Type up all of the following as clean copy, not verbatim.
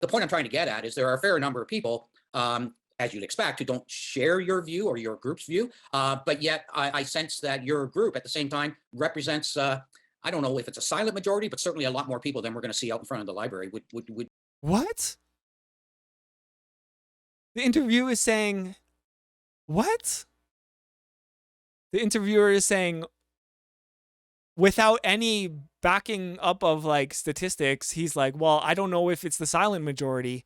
the point I'm trying to get at is there are a fair number of people, as you'd expect, who don't share your view or your group's view, but yet I sense that your group at the same time represents. I don't know if it's a silent majority, but certainly a lot more people than we're going to see out in front of the library. Would What? The interview is saying, what? The interviewer is saying, without any backing up of like statistics, he's like, well, I don't know if it's the silent majority,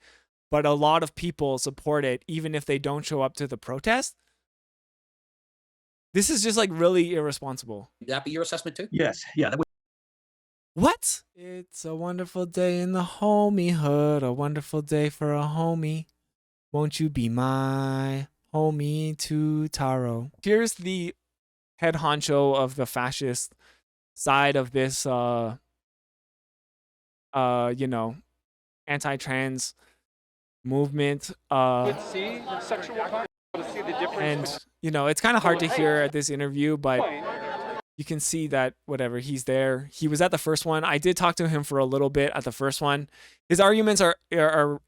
but a lot of people support it, even if they don't show up to the protest. This is just like really irresponsible. that be your assessment too? Yes, yeah, that would. What? It's a wonderful day in the homiehood, a wonderful day for a homie. Won't you be my homie to Taro? Here's the head honcho of the fascist side of this you know, anti-trans movement. And you know, it's kind of hard to hear at this interview, but you can see that whatever, he's there. He was at the first one. I did talk to him for a little bit at the first one. His arguments are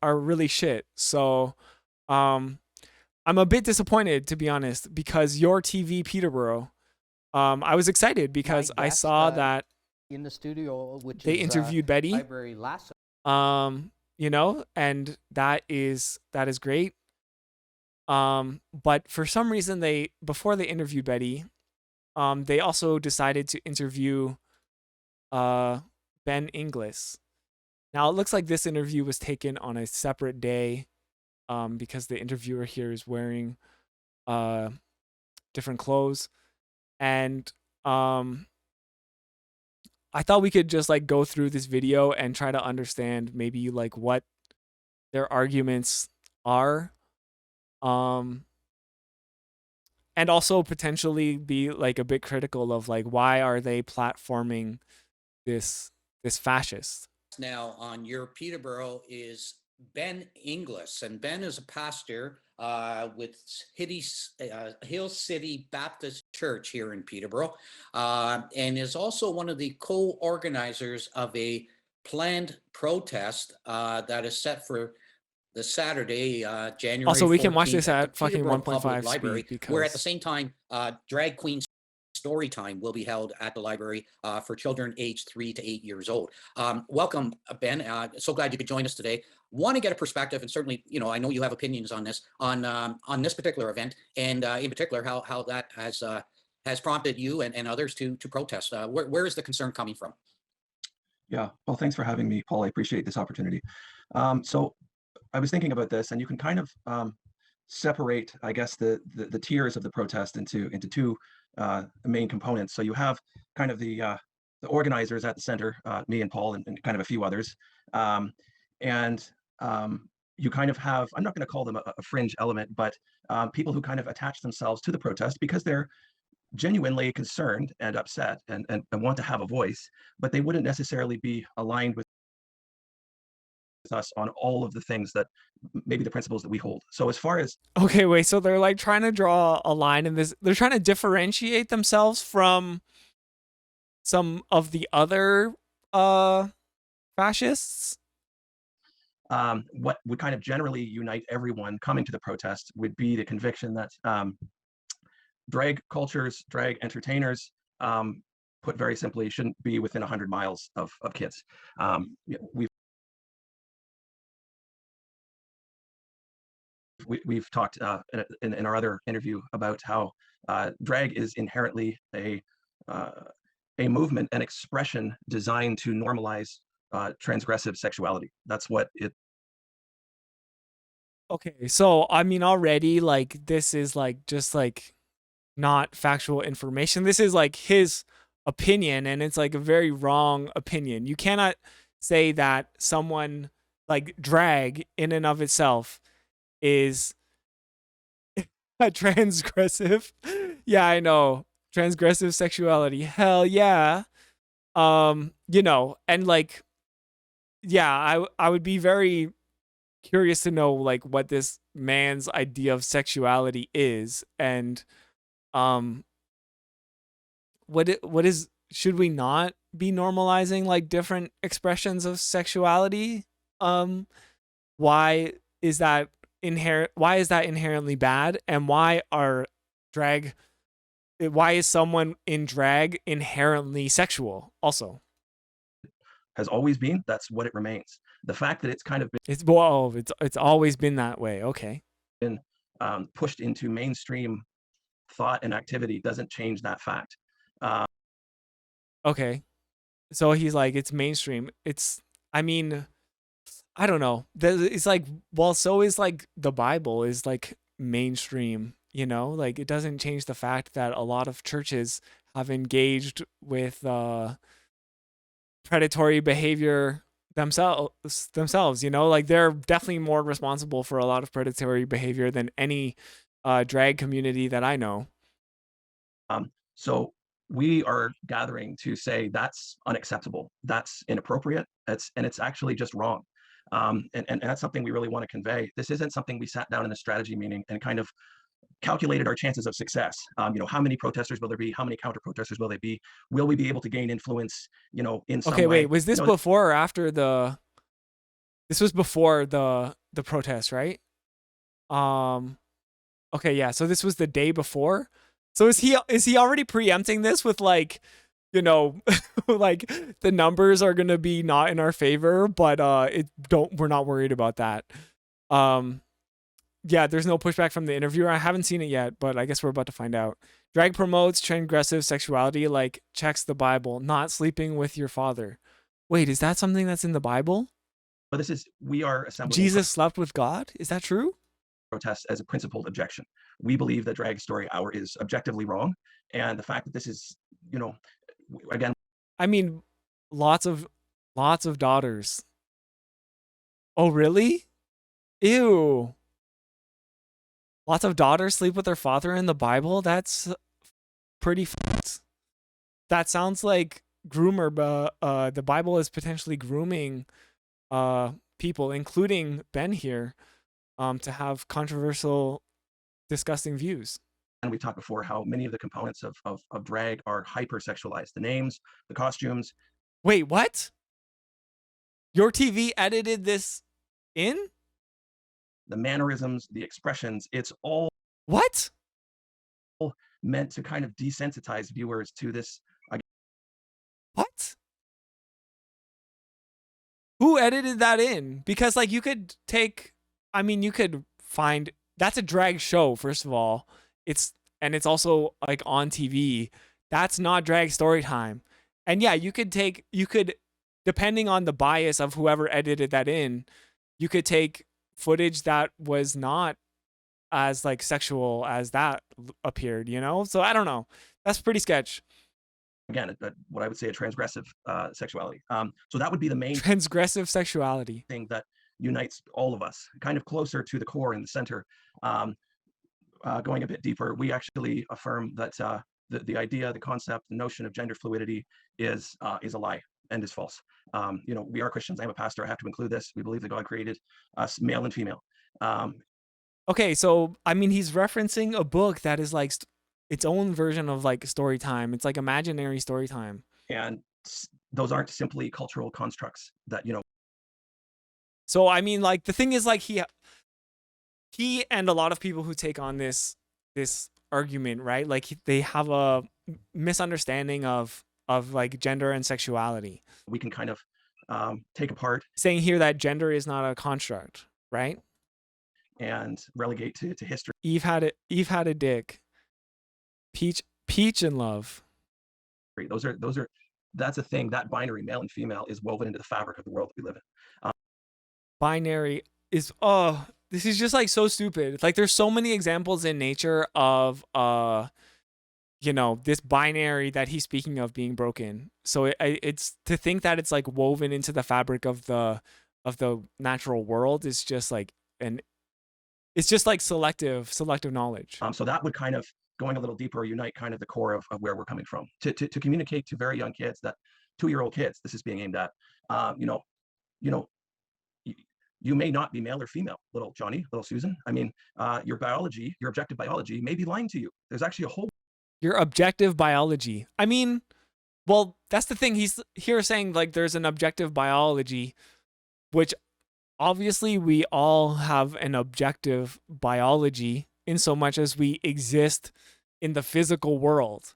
really shit. So I'm a bit disappointed, to be honest, because YourTV Peterborough, I was excited because I saw that in the studio, which they interviewed Betty, you know, and that is great. But for some reason, before they interviewed Betty, they also decided to interview Ben Inglis. Now it looks like this interview was taken on a separate day, because the interviewer here is wearing different clothes, and I thought we could just like go through this video and try to understand maybe like what their arguments are, and also potentially be like a bit critical of like why are they platforming this fascist. Now on your Peterborough is Ben Inglis, and Ben is a pastor with Hill City Baptist Church here in Peterborough, and is also one of the co-organizers of a planned protest that is set for the Saturday, January Also, we can watch 14th this at the at fucking Peterborough Public 1.5 Library, speed where at the because same time, drag queen story time will be held at the library for children aged 3 to 8 years old. Welcome, Ben. So glad you could join us today. Want to get a perspective, and certainly, you know, I know you have opinions on this, on this particular event, and in particular, how that has prompted you and others to protest. Where is the concern coming from? Yeah, well, thanks for having me, Paul. I appreciate this opportunity. So I was thinking about this, and you can kind of separate, I guess, the tiers of the protest into two main components. So you have kind of the organizers at the center, me and Paul, and kind of a few others, and you kind of have, I'm not going to call them a fringe element, but people who kind of attach themselves to the protest because they're genuinely concerned and upset and want to have a voice, but they wouldn't necessarily be aligned with us on all of the things that maybe the principles that we hold. So as far as okay, wait, so they're like trying to draw a line in this. They're trying to differentiate themselves from some of the other fascists. What would kind of generally unite everyone coming to the protest would be the conviction that drag cultures, drag entertainers, put very simply, shouldn't be within 100 miles of kids. We've talked in our other interview about how drag is inherently a movement, an expression designed to normalize transgressive sexuality. That's what it. Okay, so I mean already like this is like just like not factual information. This is like his opinion, and it's like a very wrong opinion. You cannot say that someone like drag in and of itself is a transgressive. Yeah, I know. Transgressive sexuality. Hell yeah. You know, and like yeah, I would be very curious to know like what this man's idea of sexuality is, and um what is, should we not be normalizing like different expressions of sexuality? why is that inherently bad, and why is someone in drag inherently sexual also? Has always been, that's what it remains. The fact that it's kind of It's always been that way. Okay. been pushed into mainstream thought and activity doesn't change that fact. Okay. So he's like, it's mainstream. I mean, I don't know. It's like, well, so is like the Bible is like mainstream, like it doesn't change the fact that a lot of churches have engaged with predatory behavior themselves, like they're definitely more responsible for a lot of predatory behavior than any drag community that I know. So we are gathering to say that's unacceptable, that's inappropriate, it's actually just wrong. And that's something we really want to convey. This isn't something we sat down in a strategy meeting and kind of calculated our chances of success. How many protesters will there be? How many counter protesters will there be? Will we be able to gain influence, in some Okay, way? wait, was this before or after this was before the protest, right? Okay, yeah, so this was the day before. So is he already preempting this with like, like the numbers are gonna be not in our favor, but we're not worried about that. Yeah, there's no pushback from the interviewer. I haven't seen it yet, but I guess we're about to find out. Drag promotes transgressive sexuality, like checks the Bible, not sleeping with your father. Wait, is that something that's in the Bible? But we are assembling Jesus slept with God? Is that true? protests as a principled objection. We believe that Drag Story Hour is objectively wrong, and the fact that this is, again, I mean, lots of daughters. Oh, really? Ew. Lots of daughters sleep with their father in the Bible? That's pretty fucked. That sounds like groomer, but the Bible is potentially grooming people, including Ben here, to have controversial, disgusting views. and we talked before how many of the components of drag are hypersexualized. The names, the costumes. Wait, what? YourTV edited this in? The mannerisms, the expressions, it's all What? meant to kind of desensitize viewers to this. What? Who edited that in? Because like you could find that's a drag show, first of all. It's also like on TV. That's not drag story time. And yeah, you could depending on the bias of whoever edited that in, you could take footage that was not as like sexual as that appeared, So I don't know. That's pretty sketch. Again, what I would say a transgressive sexuality. So that would be the main Transgressive sexuality thing that unites all of us, kind of closer to the core in the center. Going a bit deeper, we actually affirm that the idea, the concept, the notion of gender fluidity is a lie and is false. We are Christians. I'm a pastor. I have to include this. We believe that God created us male and female. Okay, so I mean, he's referencing a book that is like its own version of like story time. It's like imaginary story time. And those aren't simply cultural constructs that, So I mean, like the thing is, like he and a lot of people who take on this argument, right? Like they have a misunderstanding of like gender and sexuality. We can kind of take apart, saying here that gender is not a construct, right? And relegate to history. Eve had a dick. Peach in love. That's a thing. That binary, male and female, is woven into the fabric of the world that we live in. Binary is this is just like so stupid. Like there's so many examples in nature of this binary that he's speaking of being broken. So it's to think that it's like woven into the fabric of the natural world is just like it's just like selective knowledge. So that would kind of, going a little deeper, unite kind of the core of where we're coming from to communicate to very young kids, that 2-year-old kids, this is being aimed at. You may not be male or female, little Johnny, little Susan. I mean, your biology, your objective biology may be lying to you. There's actually a whole. Your objective biology. I mean, well, that's the thing. He's here saying like there's an objective biology, which obviously we all have an objective biology in so much as we exist in the physical world,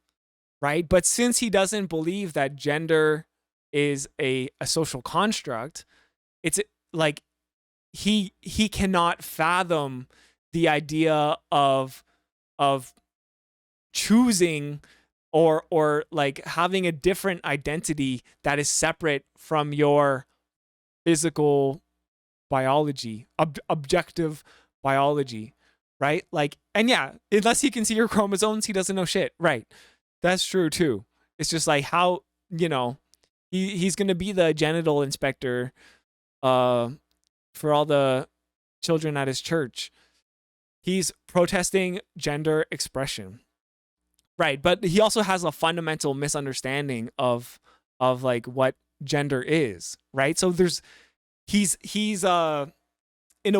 right? But since he doesn't believe that gender is a social construct, it's like he cannot fathom the idea of choosing or like having a different identity that is separate from your physical biology, objective biology, right? Like, and yeah, unless he can see your chromosomes, he doesn't know shit, right? That's true too. It's just like how, you know, he's gonna be the genital inspector for all the children at his church. He's protesting gender expression, right? But he also has a fundamental misunderstanding of like what gender is, right? So he's in a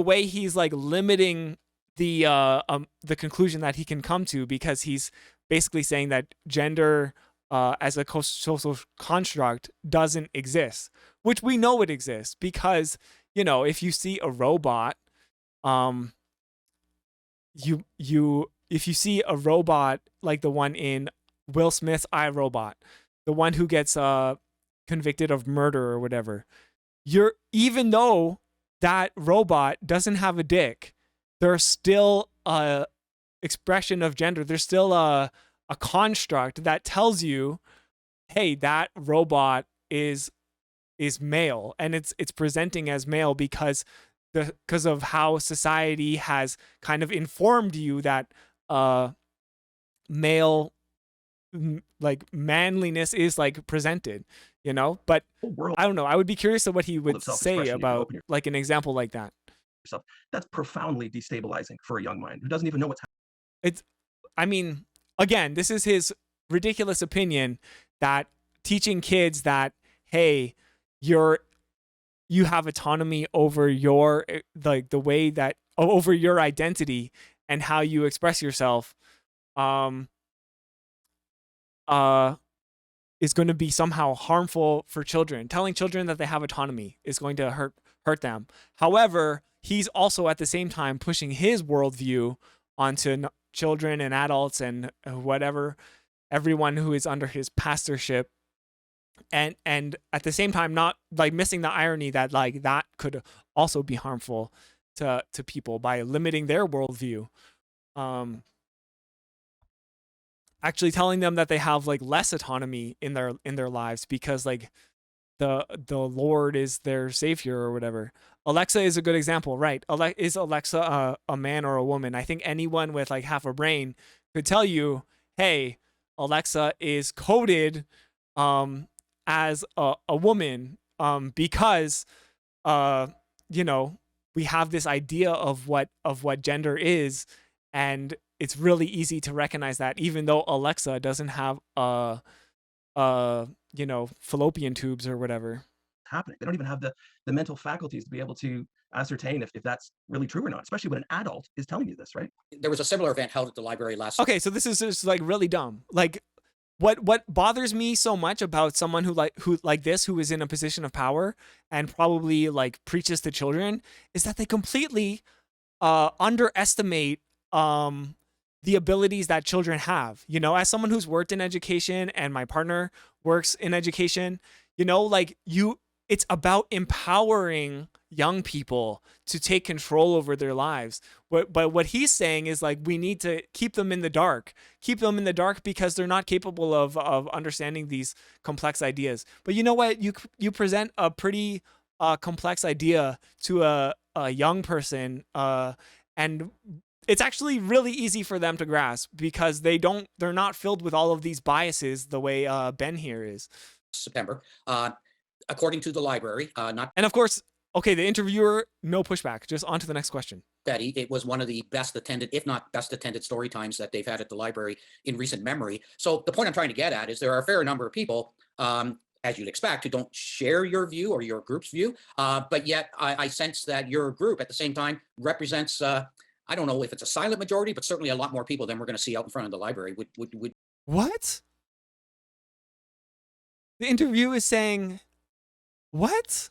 way he's like limiting the conclusion that he can come to, because he's basically saying that gender as a social construct doesn't exist, which we know it exists because, you know, if you see a robot, if you see a robot like the one in Will Smith's iRobot, the one who gets convicted of murder or whatever, even though that robot doesn't have a dick, there's still a expression of gender. There's still a construct that tells you, hey, that robot is male, and it's presenting as male because of how society has kind of informed you that male like manliness is like presented, you know. But I don't know, I would be curious of what he would say about like an example like that. That's profoundly destabilizing for a young mind who doesn't even know what's happening. I mean, again, this is his ridiculous opinion that teaching kids that, hey, you have autonomy over your like the way that over your identity and how you express yourself is going to be somehow harmful for children. Telling children that they have autonomy is going to hurt them. However, he's also at the same time pushing his worldview onto children and adults and whatever, everyone who is under his pastorship. And at the same time, not like missing the irony that like that could also be harmful to people by limiting their worldview. Actually telling them that they have like less autonomy in their lives because like the Lord is their savior or whatever. Alexa is a good example, right? Is Alexa a man or a woman? I think anyone with like half a brain could tell you, hey, Alexa is coded as a woman because you know, we have this idea of what gender is, and it's really easy to recognize that, even though Alexa doesn't have you know, fallopian tubes or whatever happening. They don't even have the mental faculties to be able to ascertain if that's really true or not, especially when an adult is telling you this, right? There was a similar event held at the library last. Okay, so this is just like really dumb. Like what bothers me so much about someone who is in a position of power and probably like preaches to children is that they completely underestimate the abilities that children have. You know, as someone who's worked in education and my partner works in education, you know, like it's about empowering young people to take control over their lives. But what he's saying is like, we need to keep them in the dark because they're not capable of understanding these complex ideas. But you know what? You present a pretty complex idea to a young person, and it's actually really easy for them to grasp because they're not filled with all of these biases the way Ben here is. September, according to the library, and of course, okay, the interviewer, no pushback, just on to the next question. Betty, it was one of the best attended, if not best attended story times that they've had at the library in recent memory. So the point I'm trying to get at is there are a fair number of people, as you'd expect, who don't share your view or your group's view, but yet I sense that your group at the same time represents, I don't know if it's a silent majority, but certainly a lot more people than we're going to see out in front of the library. What? The interview is saying, what?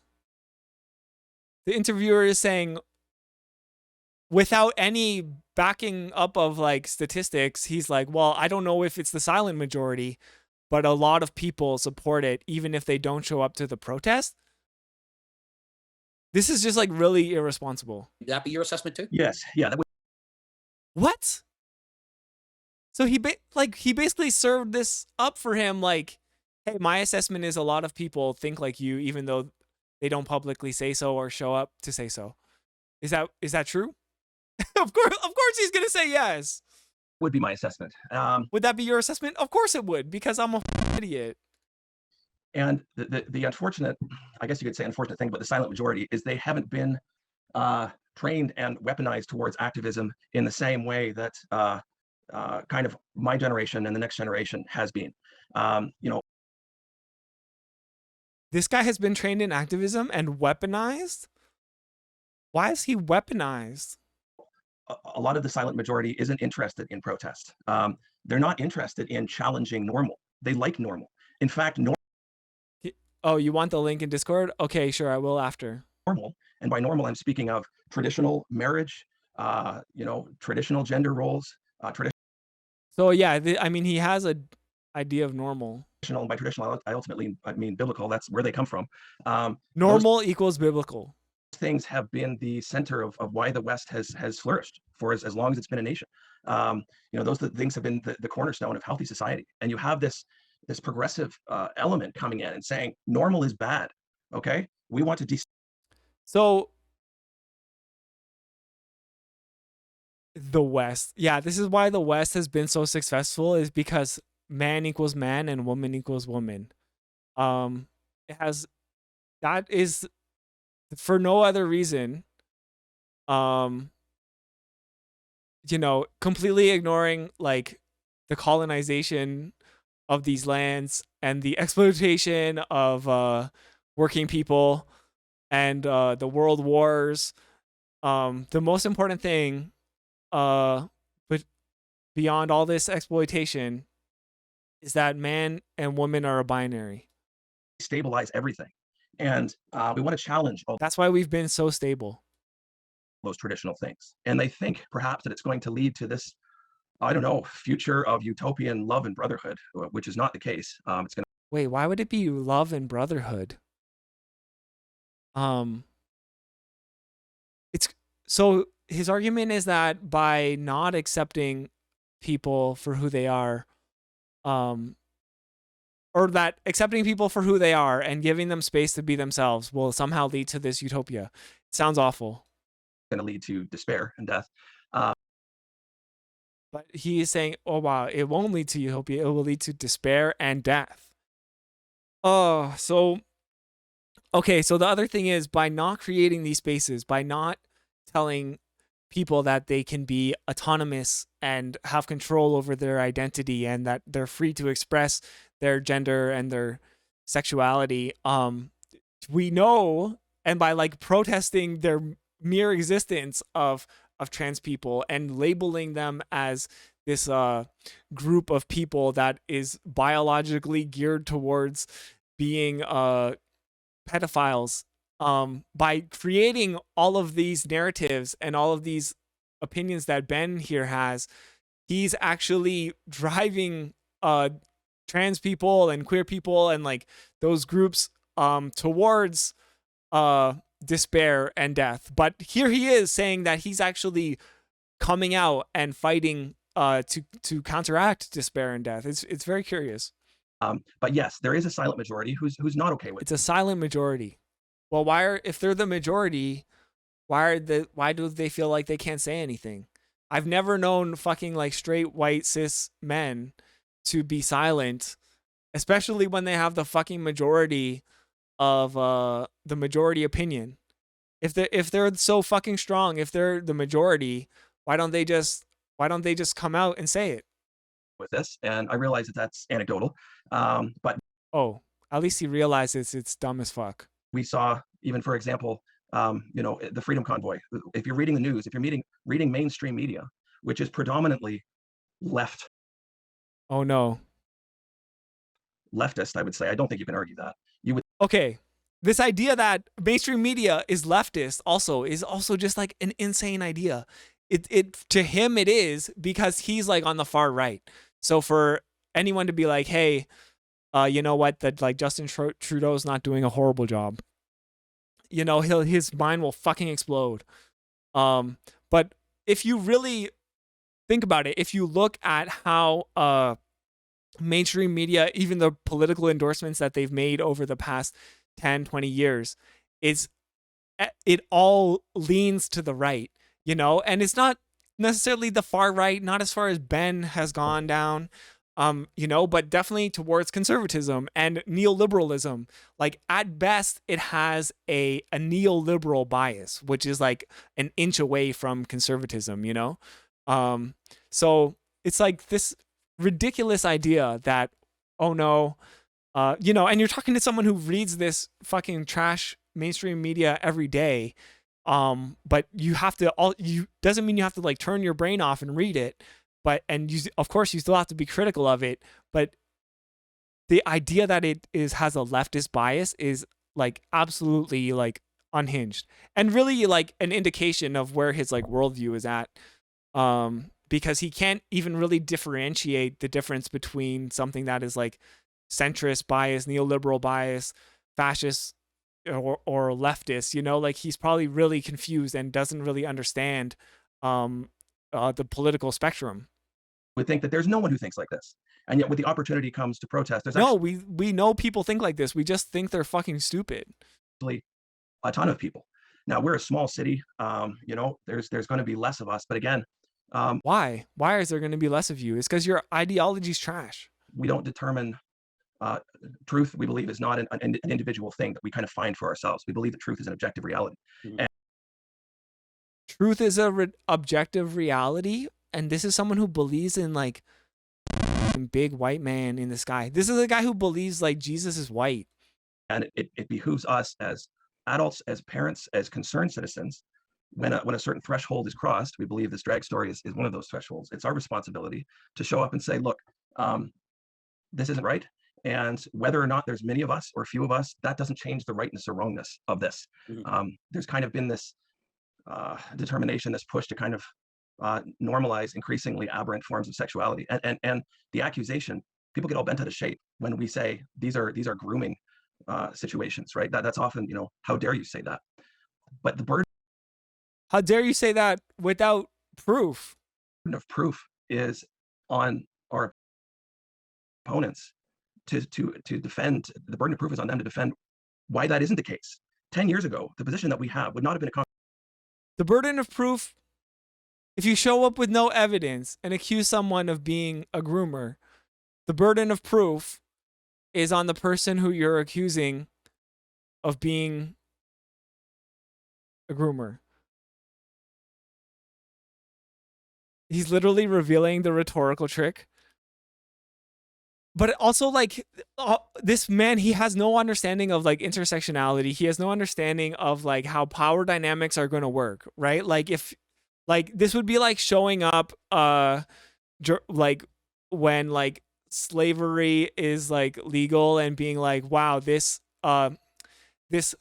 the interviewer is saying, without any backing up of like statistics, he's like, well, I don't know if it's the silent majority, but a lot of people support it even if they don't show up to the protest. This is just like really irresponsible. Would that be your assessment too? Yes, yeah, that would What? So he basically served this up for him like, hey, my assessment is a lot of people think like you even though they don't publicly say so or show up to say so. Is that true? Of course he's going to say yes. would be my assessment. Would that be your assessment? Of course it would, because I'm a idiot. And the unfortunate, I guess you could say unfortunate thing about the silent majority is they haven't been trained and weaponized towards activism in the same way that kind of my generation and the next generation has been. You know, This guy has been trained in activism and weaponized? Why is he weaponized? a lot of the silent majority isn't interested in protest. They're not interested in challenging normal. They like normal. In fact, Oh, you want the link in Discord? Okay, sure, I will after. normal, and by normal, I'm speaking of traditional marriage, you know, traditional gender roles, So yeah, I mean, he has a idea of normal. traditional, and by traditional, I ultimately mean biblical. That's where they come from. Those Normal equals biblical. things have been the center of why the West has flourished for as long as it's been a nation. You know, those things have been the cornerstone of healthy society. And you have this progressive element coming in and saying normal is bad. Okay, we want to So the West, yeah, this is why the West has been so successful, is because man equals man and woman equals woman. It has, that is for no other reason. You know, completely ignoring like the colonization of these lands and the exploitation of working people and the world wars. The most important thing, but beyond all this exploitation, is that man and woman are a binary. stabilize everything. And we want to challenge all That's why we've been so stable. those traditional things. And they think perhaps that it's going to lead to this, I don't know, future of utopian love and brotherhood, which is not the case. It's going to Wait, why would it be love and brotherhood? It's so his argument is that by not accepting people for who they are, or that accepting people for who they are and giving them space to be themselves will somehow lead to this utopia. It sounds awful. lead to despair and death. But he is saying, oh wow, it won't lead to utopia, it will lead to despair and death. Oh, so okay, so the other thing is, by not creating these spaces, by not telling people that they can be autonomous and have control over their identity and that they're free to express their gender and their sexuality, we know, and by like protesting their mere existence of trans people and labeling them as this group of people that is biologically geared towards being pedophiles, by creating all of these narratives and all of these opinions that Ben here has, he's actually driving trans people and queer people and like those groups towards despair and death. But here he is saying that he's actually coming out and fighting to counteract despair and death. It's very curious. But yes, there is a silent majority who's not okay with it. It's a silent majority. Well, if they're the majority, why do they feel like they can't say anything? I've never known fucking like straight white cis men to be silent, especially when they have the fucking majority of the majority opinion. If they're so fucking strong, if they're the majority, why don't they just come out and say it? With this, and I realize that that's anecdotal, but oh, at least he realizes it's dumb as fuck. We saw, even for example, you know, the Freedom Convoy. If you're reading the news, if you're reading mainstream media, which is predominantly left. Oh no. Leftist, I would say. I don't think you can argue that. You would. Okay, This idea that mainstream media is leftist is also just like an insane idea. It to him it is, because he's like on the far right. So for anyone to be like, hey, you know what, that like Justin Trudeau's not doing a horrible job, you know, his mind will fucking explode. But if you really think about it, if you look at how mainstream media, even the political endorsements that they've made over the past 10, 20 years, it all leans to the right, you know, and it's not necessarily the far right, not as far as Ben has gone down, you know, but definitely towards conservatism and neoliberalism. Like at best, it has a neoliberal bias, which is like an inch away from conservatism, you know? So it's like this ridiculous idea that, oh no, you know, and you're talking to someone who reads this fucking trash mainstream media every day. But you have to doesn't mean you have to like turn your brain off and read it, but and you of course you still have to be critical of it. But the idea that it has a leftist bias is like absolutely like unhinged, and really like an indication of where his like worldview is at. Because he can't even really differentiate the difference between something that is like centrist bias, neoliberal bias, fascist, or leftist, you know, like he's probably really confused and doesn't really understand the political spectrum. We think that there's no one who thinks like this, and yet when the opportunity comes to protest, there's No, we know people think like this. We just think they're fucking stupid. actually a ton of people. Now we're a small city, you know, there's going to be less of us, but again, Why is there going to be less of you? It's because your ideology's trash. we don't determine truth. We believe is not an individual thing that we kind of find for ourselves. We believe that truth is an objective reality. Mhm. And Truth is a objective reality, and this is someone who believes in like big white man in the sky. This is a guy who believes like Jesus is white. and it behooves us as adults, as parents, as concerned citizens, when a certain threshold is crossed. We believe this drag story is one of those thresholds. It's our responsibility to show up and say, look, this isn't right. And whether or not there's many of us or few of us, that doesn't change the rightness or wrongness of this. Mhm. There's kind of been this determination, this push to kind of normalize increasingly aberrant forms of sexuality, and the accusation. People get all bent out of shape when we say these are grooming situations, right? That's often, you know, how dare you say that? But the burden How dare you say that without proof? of proof is on our opponents to defend. The burden of proof is on them to defend why that isn't the case. 10 years ago, the position that we have would not have been a The burden of proof, if you show up with no evidence and accuse someone of being a groomer, the burden of proof is on the person who you're accusing of being a groomer. He's literally revealing the rhetorical trick. But also, like, this man, he has no understanding of like intersectionality. He has no understanding of like how power dynamics are going to work, right? Like, if like this would be like showing up, like when like slavery is like legal and being like, wow, this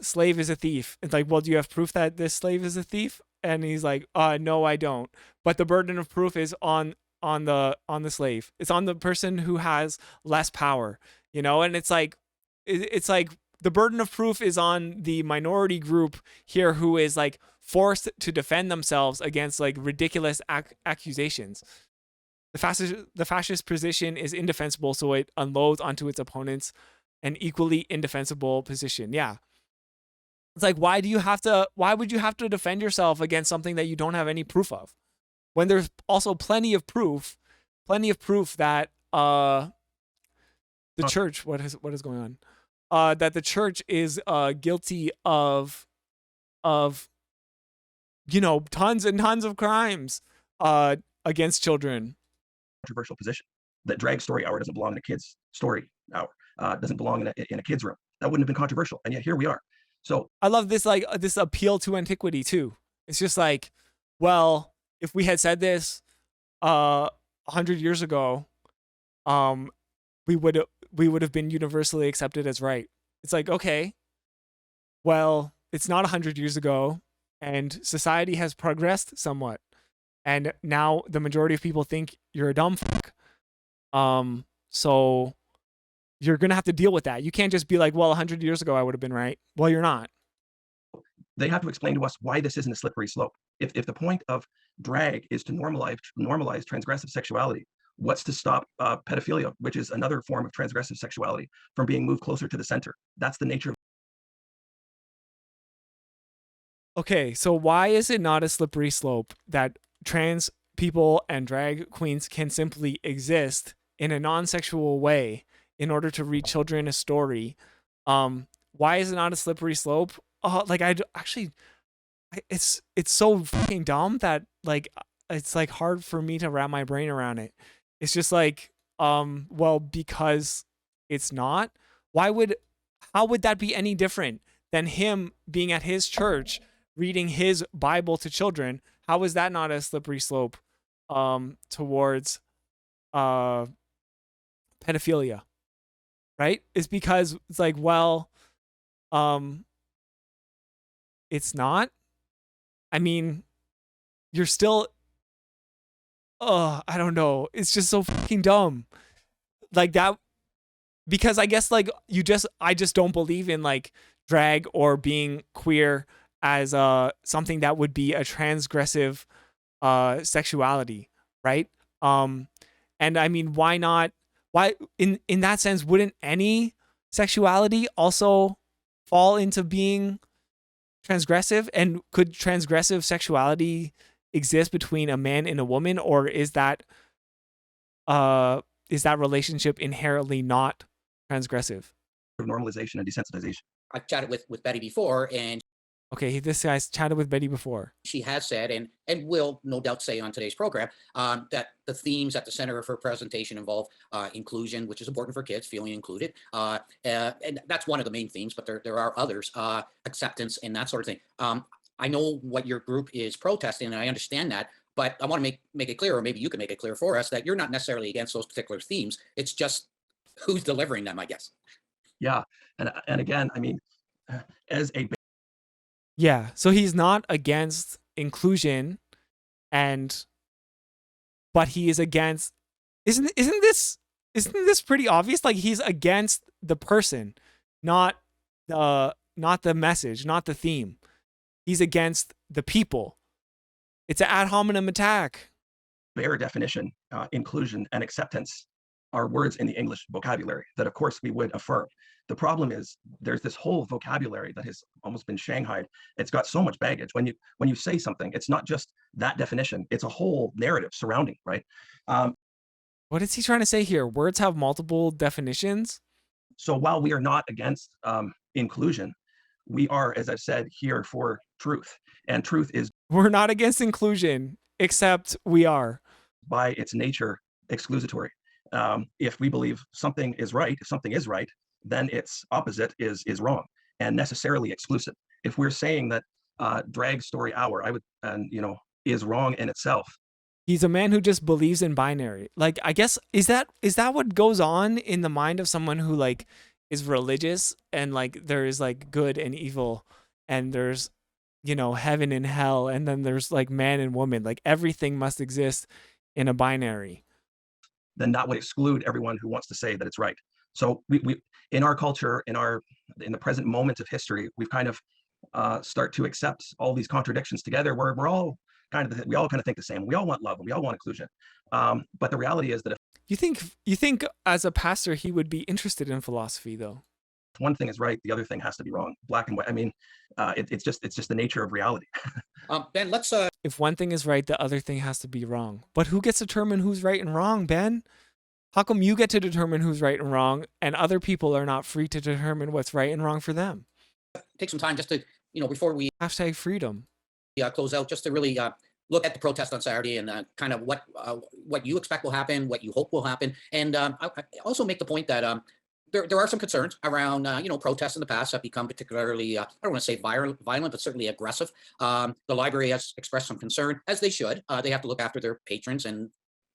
slave is a thief. It's like, well, do you have proof that this slave is a thief? And he's like, no, I don't. But the burden of proof is on the slave. It's on the person who has less power, you know? And it's like the burden of proof is on the minority group here who is like forced to defend themselves against like ridiculous accusations. The fascist position is indefensible, so it unloads onto its opponents an equally indefensible position. Yeah. It's like, why would you have to defend yourself against something that you don't have any proof of? When there's also plenty of proof that the church, what is going on? That the church is guilty of you know, tons and tons of crimes against children. controversial position. That drag story hour doesn't belong in a kid's story hour. Doesn't belong in a kid's room. That wouldn't have been controversial, and yet here we are. So I love this, like this appeal to antiquity too. It's just like, well, if we had said this 100 years ago, we would have been universally accepted as right. It's like, okay, well, it's not 100 years ago, and society has progressed somewhat, and now the majority of people think you're a dumb fuck. So you're gonna have to deal with that. You can't just be like, well, 100 years ago I would have been right. Well, you're not. They have to explain to us why this isn't a slippery slope. If the point of drag is to normalize transgressive sexuality, what's to stop pedophilia, which is another form of transgressive sexuality, from being moved closer to the center? That's the nature of. Okay, so why is it not a slippery slope that trans people and drag queens can simply exist in a non-sexual way in order to read children a story? Why is it not a slippery slope? Like it's so fucking dumb that like it's like hard for me to wrap my brain around it. It's just like well, because it's not. How would that be any different than him being at his church reading his Bible to children? How is that not a slippery slope towards pedophilia? Right? It's because it's like, well, it's not. I mean, you're still I don't know. It's just so fucking dumb. Like that, because I guess like I just don't believe in like drag or being queer as something that would be a transgressive sexuality, right? And I mean, why not? Why in that sense wouldn't any sexuality also fall into being transgressive? And could transgressive sexuality exist between a man and a woman, or is that relationship inherently not transgressive? Normalization and desensitization. I've chatted with Betty before, and Okay, this guy's chatted with Betty before. she has said, and will no doubt say on today's program, that the themes at the center of her presentation involve inclusion, which is important for kids, feeling included. And that's one of the main themes, but there are others, acceptance and that sort of thing. I know what your group is protesting, and I understand that, but I want to make it clear, or maybe you can make it clear for us, that you're not necessarily against those particular themes. It's just who's delivering them, I guess. Yeah, and again, I mean, as a Yeah, so he's not against inclusion, but he is against. Isn't this pretty obvious? Like he's against the person, not the message, not the theme. He's against the people. It's an ad hominem attack. bare definition, inclusion and acceptance are words in the English vocabulary that, of course, we would affirm. The problem is there's this whole vocabulary that has almost been shanghaied. It's got so much baggage. When you say something, it's not just that definition. It's a whole narrative surrounding, right? What is he trying to say here? Words have multiple definitions. So while we are not against inclusion, we are, as I've said, here for truth. And truth is, We're not against inclusion, except we are. by its nature, exclusatory. If we believe something is right, if something is right, then its opposite is wrong and necessarily exclusive. If we're saying that drag story hour, is wrong in itself. He's a man who just believes in binary. Like, I guess, is that what goes on in the mind of someone who like is religious, and like there is like good and evil, and there's, heaven and hell, and then there's like man and woman, like everything must exist in a binary. Then that would exclude everyone who wants to say that it's right. So we in our culture, in the present moment of history, we've kind of start to accept all these contradictions together, where we all kind of think the same. We all want love and we all want inclusion. But the reality is that if You think as a pastor he would be interested in philosophy though? one thing is right, the other thing has to be wrong, black and white. I mean, it's just the nature of reality. Ben, let's If one thing is right, the other thing has to be wrong. But who gets to determine who's right and wrong, Ben? How come you get to determine who's right and wrong, and other people are not free to determine what's right and wrong for them? take some time just to, before we Hashtag freedom. close out, just to really look at the protest on Saturday, and kind of what you expect will happen, what you hope will happen. And I also make the point that there are some concerns around, protests in the past have become particularly, I don't want to say violent, but certainly aggressive. The library has expressed some concern, as they should. They have to look after their patrons and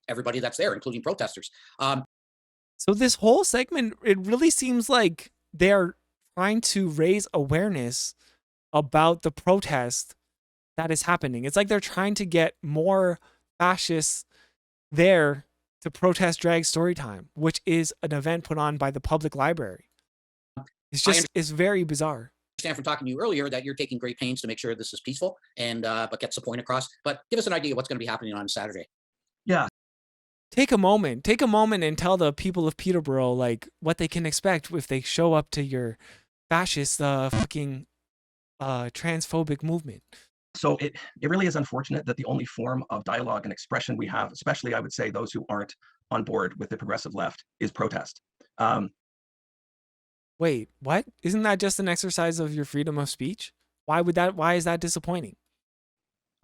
everybody that's there, including protesters. So this whole segment, it really seems like they're trying to raise awareness about the protest that is happening. It's like they're trying to get more fascists there to protest drag story time, which is an event put on by the public library. It's very bizarre. Understand from talking to you earlier that you're taking great pains to make sure this is peaceful and but gets the point across. But give us an idea of what's going to be happening on Saturday. Yeah. Take a moment and tell the people of Peterborough like what they can expect if they show up to your fascist fucking transphobic movement. So it really is unfortunate that the only form of dialogue and expression we have, especially I would say those who aren't on board with the progressive left, is protest. Wait, what? Isn't that just an exercise of your freedom of speech? Why is that disappointing?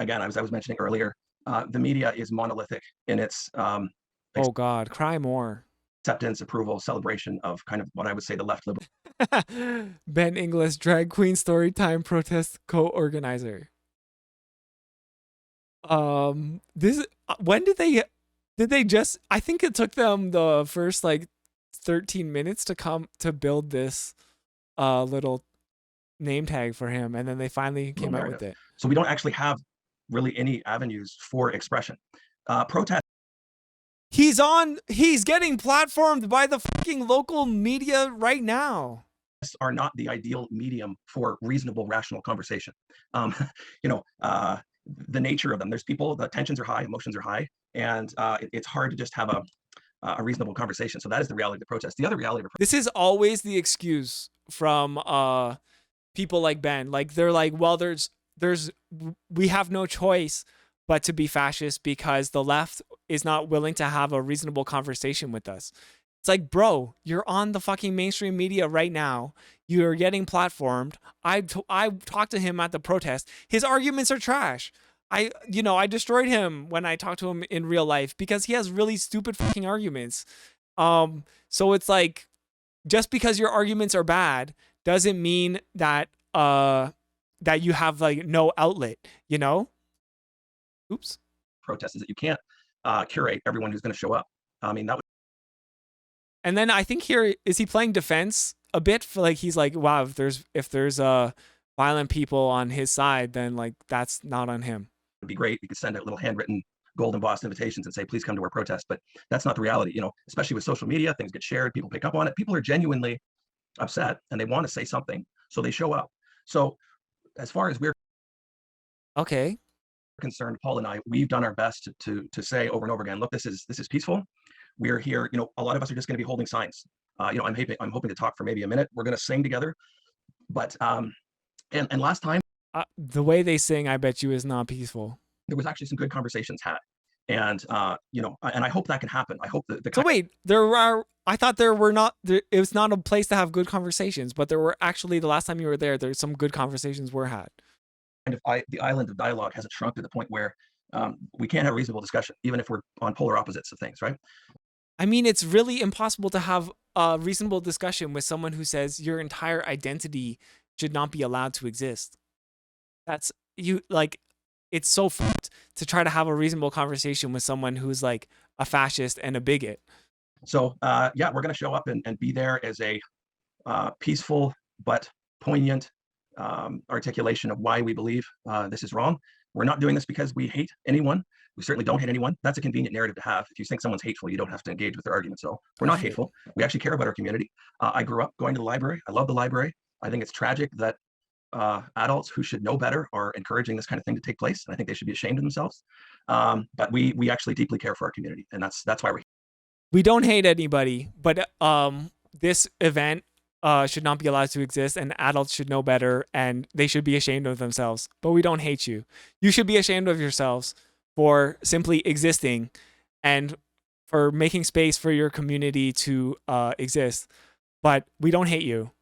Again, as I was mentioning earlier, the media is monolithic in its oh God, cry more. acceptance, approval, celebration of kind of what I would say the left liberal. Ben Inglis, drag queen storytime protest co-organizer. This when did they just, I think it took them the first like 13 minutes to build this little name tag for him, and then they finally came out with it. So we don't actually have really any avenues for expression. Protest. He's getting platformed by the fucking local media right now. Are not the ideal medium for reasonable, rational conversation. The nature of them. There's people, the tensions are high, emotions are high, and it's hard to just have a reasonable conversation. So that is the reality of the protest. The other reality of this is always the excuse from people like Ben. Like they're like, well, we have no choice but to be fascist because the left is not willing to have a reasonable conversation with us. It's like, bro, you're on the fucking mainstream media right now. You're getting platformed. I talked to him at the protest. His arguments are trash. I destroyed him when I talked to him in real life because he has really stupid fucking arguments. So it's like, just because your arguments are bad doesn't mean that that you have like no outlet, you know? Oops. Protest is that you can't curate everyone who's going to show up. I mean, that would. And then I think here, is he playing defense a bit for like, he's like, wow, if there's violent people on his side, then like that's not on him. It'd be great. You could send out little handwritten gold embossed invitations and say, please come to our protest. But that's not the reality. Especially with social media, things get shared, people pick up on it. People are genuinely upset and they want to say something, so they show up. So as far as we're concerned, Paul and I, we've done our best to say over and over again, look, this is peaceful. We're here. A lot of us are just going to be holding signs. I'm hoping to talk for maybe a minute. We're going to sing together. But and last time, the way they sing, I bet you, is not peaceful. There was actually some good conversations had, and and I hope that can happen. I hope that So wait, I thought there were not. It was not a place to have good conversations, but there were actually, the last time you were there's some good conversations were had. And the island of dialogue hasn't shrunk to the point where we can't have reasonable discussion, even if we're on polar opposites of things, right? I mean, it's really impossible to have a reasonable discussion with someone who says your entire identity should not be allowed to exist. That's it's so fucked to try to have a reasonable conversation with someone who's like a fascist and a bigot. So we're going to show up and be there as a peaceful but poignant articulation of why we believe this is wrong. We're not doing this because we hate anyone. We certainly don't hate anyone. That's a convenient narrative to have. If you think someone's hateful, you don't have to engage with their argument. So we're not hateful. We actually care about our community. I grew up going to the library. I love the library. I think it's tragic that adults who should know better are encouraging this kind of thing to take place. And I think they should be ashamed of themselves. But we actually deeply care for our community. And that's why we're here. We don't hate anybody, but this event should not be allowed to exist, and adults should know better, and they should be ashamed of themselves. But we don't hate you. You should be ashamed of yourselves for simply existing and for making space for your community to exist. But we don't hate you.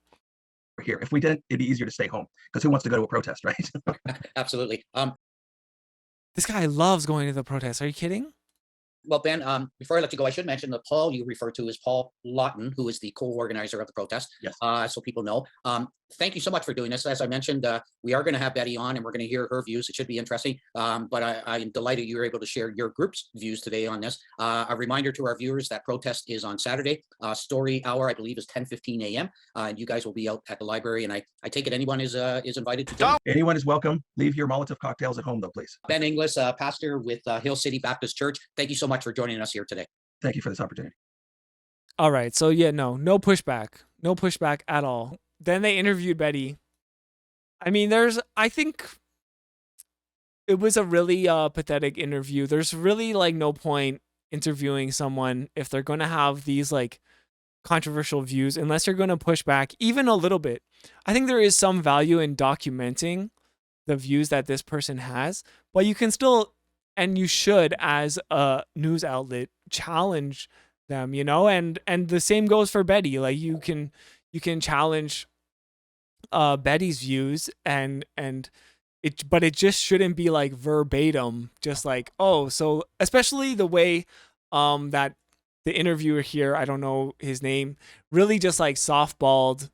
We're here. If we didn't, it'd be easier to stay home, because who wants to go to a protest, right? Absolutely. This guy loves going to the protest. Are you kidding? Well, Ben, before I let you go, I should mention that Paul you refer to is Paul Lawton, who is the co-organizer of the protest. Yes. So people know. Thank you so much for doing this. As I mentioned, we are going to have Betty on, and we're going to hear her views. It should be interesting. But I'm delighted you were able to share your group's views today on this. A reminder to our viewers that protest is on Saturday. Story hour, I believe, is 10:15 a.m. And you guys will be out at the library. And I take it anyone is invited to join. Anyone is welcome. Leave your Molotov cocktails at home, though, please. Ben Inglis, pastor with Hill City Baptist Church. Thank you so much for joining us here today. Thank you for this opportunity. All right. So yeah, no pushback. No pushback at all. Then they interviewed Betty. I mean, I think it was a really pathetic interview. There's really like no point interviewing someone if they're going to have these like controversial views unless you're going to push back even a little bit. I think there is some value in documenting the views that this person has, but you can still, and you should, as a news outlet, challenge them, and the same goes for Betty. Like you can challenge Betty's views but it just shouldn't be like verbatim, just like, oh, so especially the way that the interviewer here, I don't know his name, really just like softballed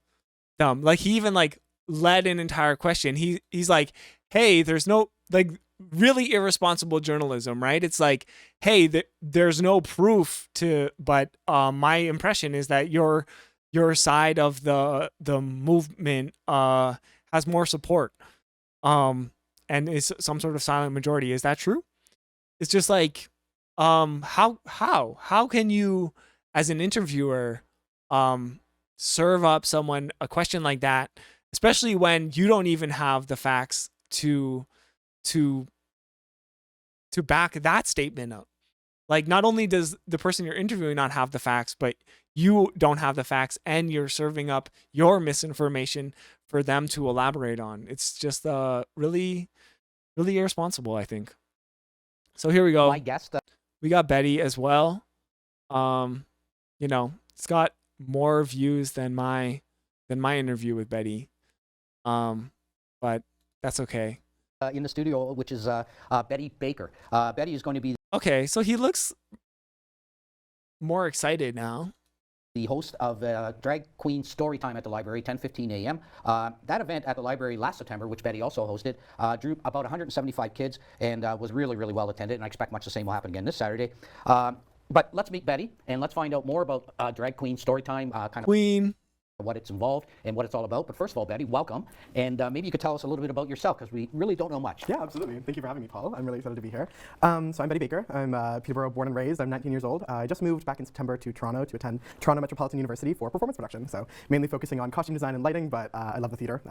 them. Like he even like led an entire question. He's like, hey, there's no, like, really irresponsible journalism, right? It's like, hey, there's no proof but my impression is that your side of the movement has more support and is some sort of silent majority. Is that true? It's just like, how can you, as an interviewer, serve up someone a question like that, especially when you don't even have the facts to back that statement up? Like, not only does the person you're interviewing not have the facts, but you don't have the facts, and you're serving up your misinformation for them to elaborate on. It's just really, really irresponsible, I think. So here we go. My guest. We got Betty as well. It's got more views than my interview with Betty. But that's okay. In the studio, which is Betty Baker. Betty is going to be Okay, so he looks more excited now. the host of Drag Queen Storytime at the library, 10:15 a.m. That event at the library last September, which Betty also hosted, drew about 175 kids and was really, really well attended, and I expect much the same will happen again this Saturday. But let's meet Betty, and let's find out more about Drag Queen Storytime, kind of Queen. what it's involved and what it's all about. But first of all, Betty, welcome. And maybe you could tell us a little bit about yourself, because we really don't know much. Yeah, absolutely. Thank you for having me, Paul. I'm really excited to be here. So I'm Betty Baker. I'm Peterborough born and raised. I'm 19 years old. I just moved back in September to Toronto to attend Toronto Metropolitan University for performance production. So mainly focusing on costume design and lighting, but I love the theater.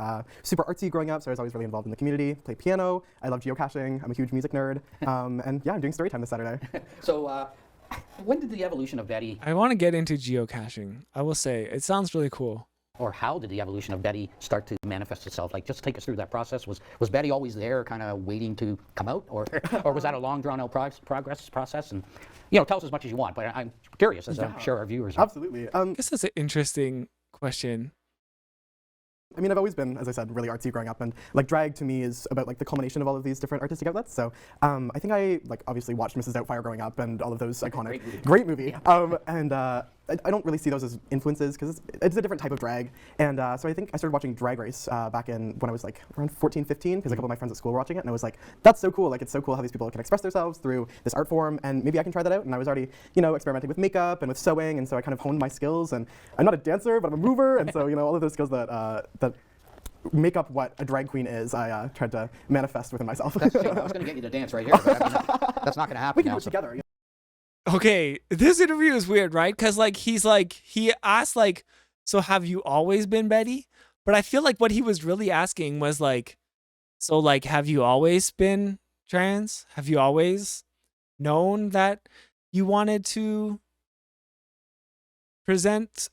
Super artsy growing up, so I was always really involved in the community. Play piano. I love geocaching. I'm a huge music nerd. And yeah, I'm doing story time this Saturday. So when did the evolution of Betty, I want to get into geocaching. I will say, it sounds really cool. or how did the evolution of Betty start to manifest itself? Like, just take us through that process. Was Betty always there, kind of waiting to come out, or was that a long, drawn-out process? And tell us as much as you want. But I'm curious, as I'm sure our viewers are. Absolutely. I guess that's an interesting question. I mean, I've always been, as I said, really artsy growing up, and like drag to me is about like the culmination of all of these different artistic outlets. So I think I obviously watched Mrs. Doubtfire growing up and all of those iconic, great movie. And I don't really see those as influences, because it's a different type of drag. And so I think I started watching Drag Race back when I was like around 14, 15, because a couple of my friends at school were watching it, and I was like, that's so cool. Like, it's so cool how these people can express themselves through this art form, and maybe I can try that out. And I was already, experimenting with makeup and with sewing, and so I kind of honed my skills. And I'm not a dancer, but I'm a mover, and so all of those skills that make up what a drag queen is, I tried to manifest within myself. I was going to get you to dance right here, but I mean, that's not going to happen. We can now, do it together. Okay, this interview is weird, right? Because he asked so have you always been Betty? But I feel like what he was really asking was have you always been trans? Have you always known that you wanted to present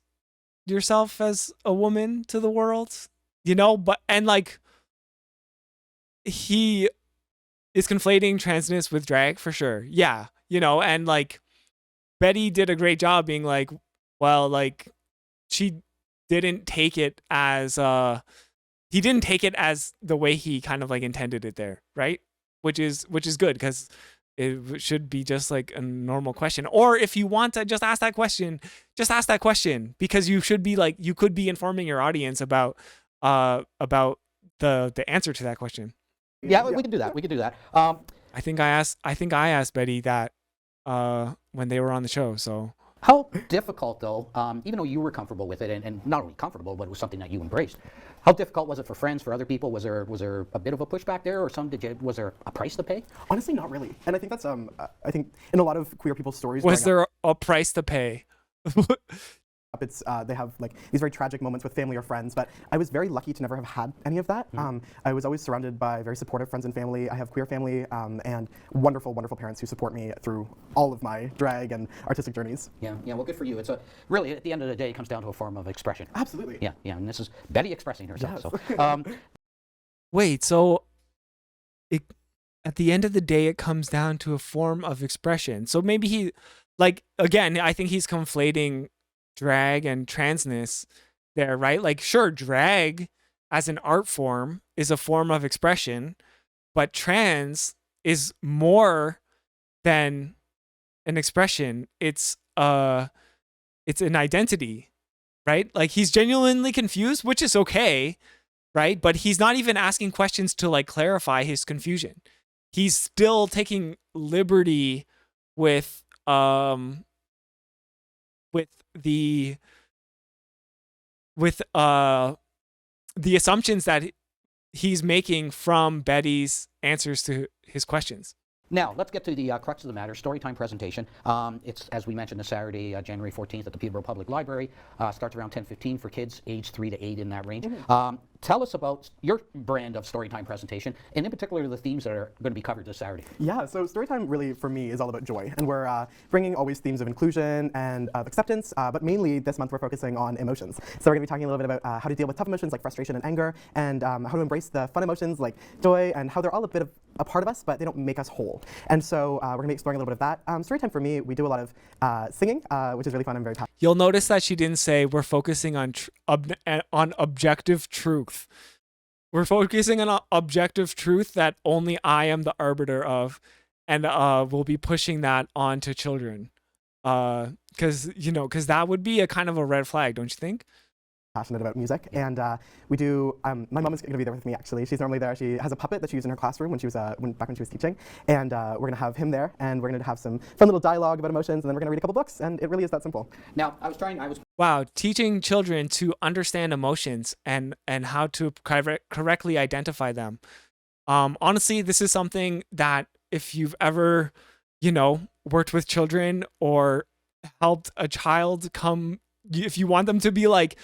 yourself as a woman to the world? But he is conflating transness with drag for sure. Yeah. And Betty did a great job being she didn't take it as he didn't take it as the way he kind of intended it there, right? Which is good, because should be just like a normal question. Or if you want to just ask that question, because you should be like, you could be informing your audience about the answer to that question. Yeah, we can do that. We can do that. I think I asked Betty that when they were on the show. So How difficult, though, even though you were comfortable with it, and not only comfortable, but it was something that you embraced, how difficult was it for friends, for other people? Was there a bit of a pushback there, or was there a price to pay? Honestly, not really. And I think that's I think in a lot of queer people's stories, was there a price to pay? it's they have like these very tragic moments with family or friends, but I was very lucky to never have had any of that. I was always surrounded by very supportive friends and family. I have queer family and wonderful, wonderful parents who support me through all of my drag and artistic journeys. Yeah, well, good for you. It's really, at the end of the day, it comes down to a form of expression. Absolutely. Yeah, and this is Betty expressing herself. Yes. So, Wait, so at the end of the day, it comes down to a form of expression. So maybe he, like, again, I think he's conflating drag and transness there, right? Like, sure, drag as an art form is a form of expression, but trans is more than an expression. It's an identity, right? Like, he's genuinely confused, which is okay, right? But he's not even asking questions to like clarify his confusion. He's still taking liberty with the assumptions that he's making from Betty's answers to his questions. now, let's get to the crux of the matter, storytime presentation. It's, as we mentioned, this Saturday, January 14th at the Peterborough Public Library. Starts around 10:15 for kids age 3 to 8 in that range. Tell us about your brand of storytime presentation, and in particular the themes that are going to be covered this Saturday. Yeah, so Storytime really, for me, is all about joy. And we're bringing always themes of inclusion and of acceptance, but mainly this month we're focusing on emotions. So we're going to be talking a little bit about how to deal with tough emotions like frustration and anger, and how to embrace the fun emotions like joy, and how they're all a bit of a part of us, but they don't make us whole. And so we're going to be exploring a little bit of that. Storytime for me, we do a lot of singing, which is really fun. I'm very passionate. You'll notice that she didn't say we're focusing on objective truth. We're focusing on objective truth that only I am the arbiter of, and we'll be pushing that onto children. Because that would be a kind of a red flag, don't you think? Passionate about music, and we do. My mom is going to be there with me. Actually, she's normally there. She has a puppet that she used in her classroom when she was back when she was teaching, and we're going to have him there, and we're going to have some fun little dialogue about emotions, and then we're going to read a couple books, and it really is that simple. Now, Wow, teaching children to understand emotions and how to correctly identify them. Honestly, this is something that if you've ever, worked with children or helped a child if you want them to be like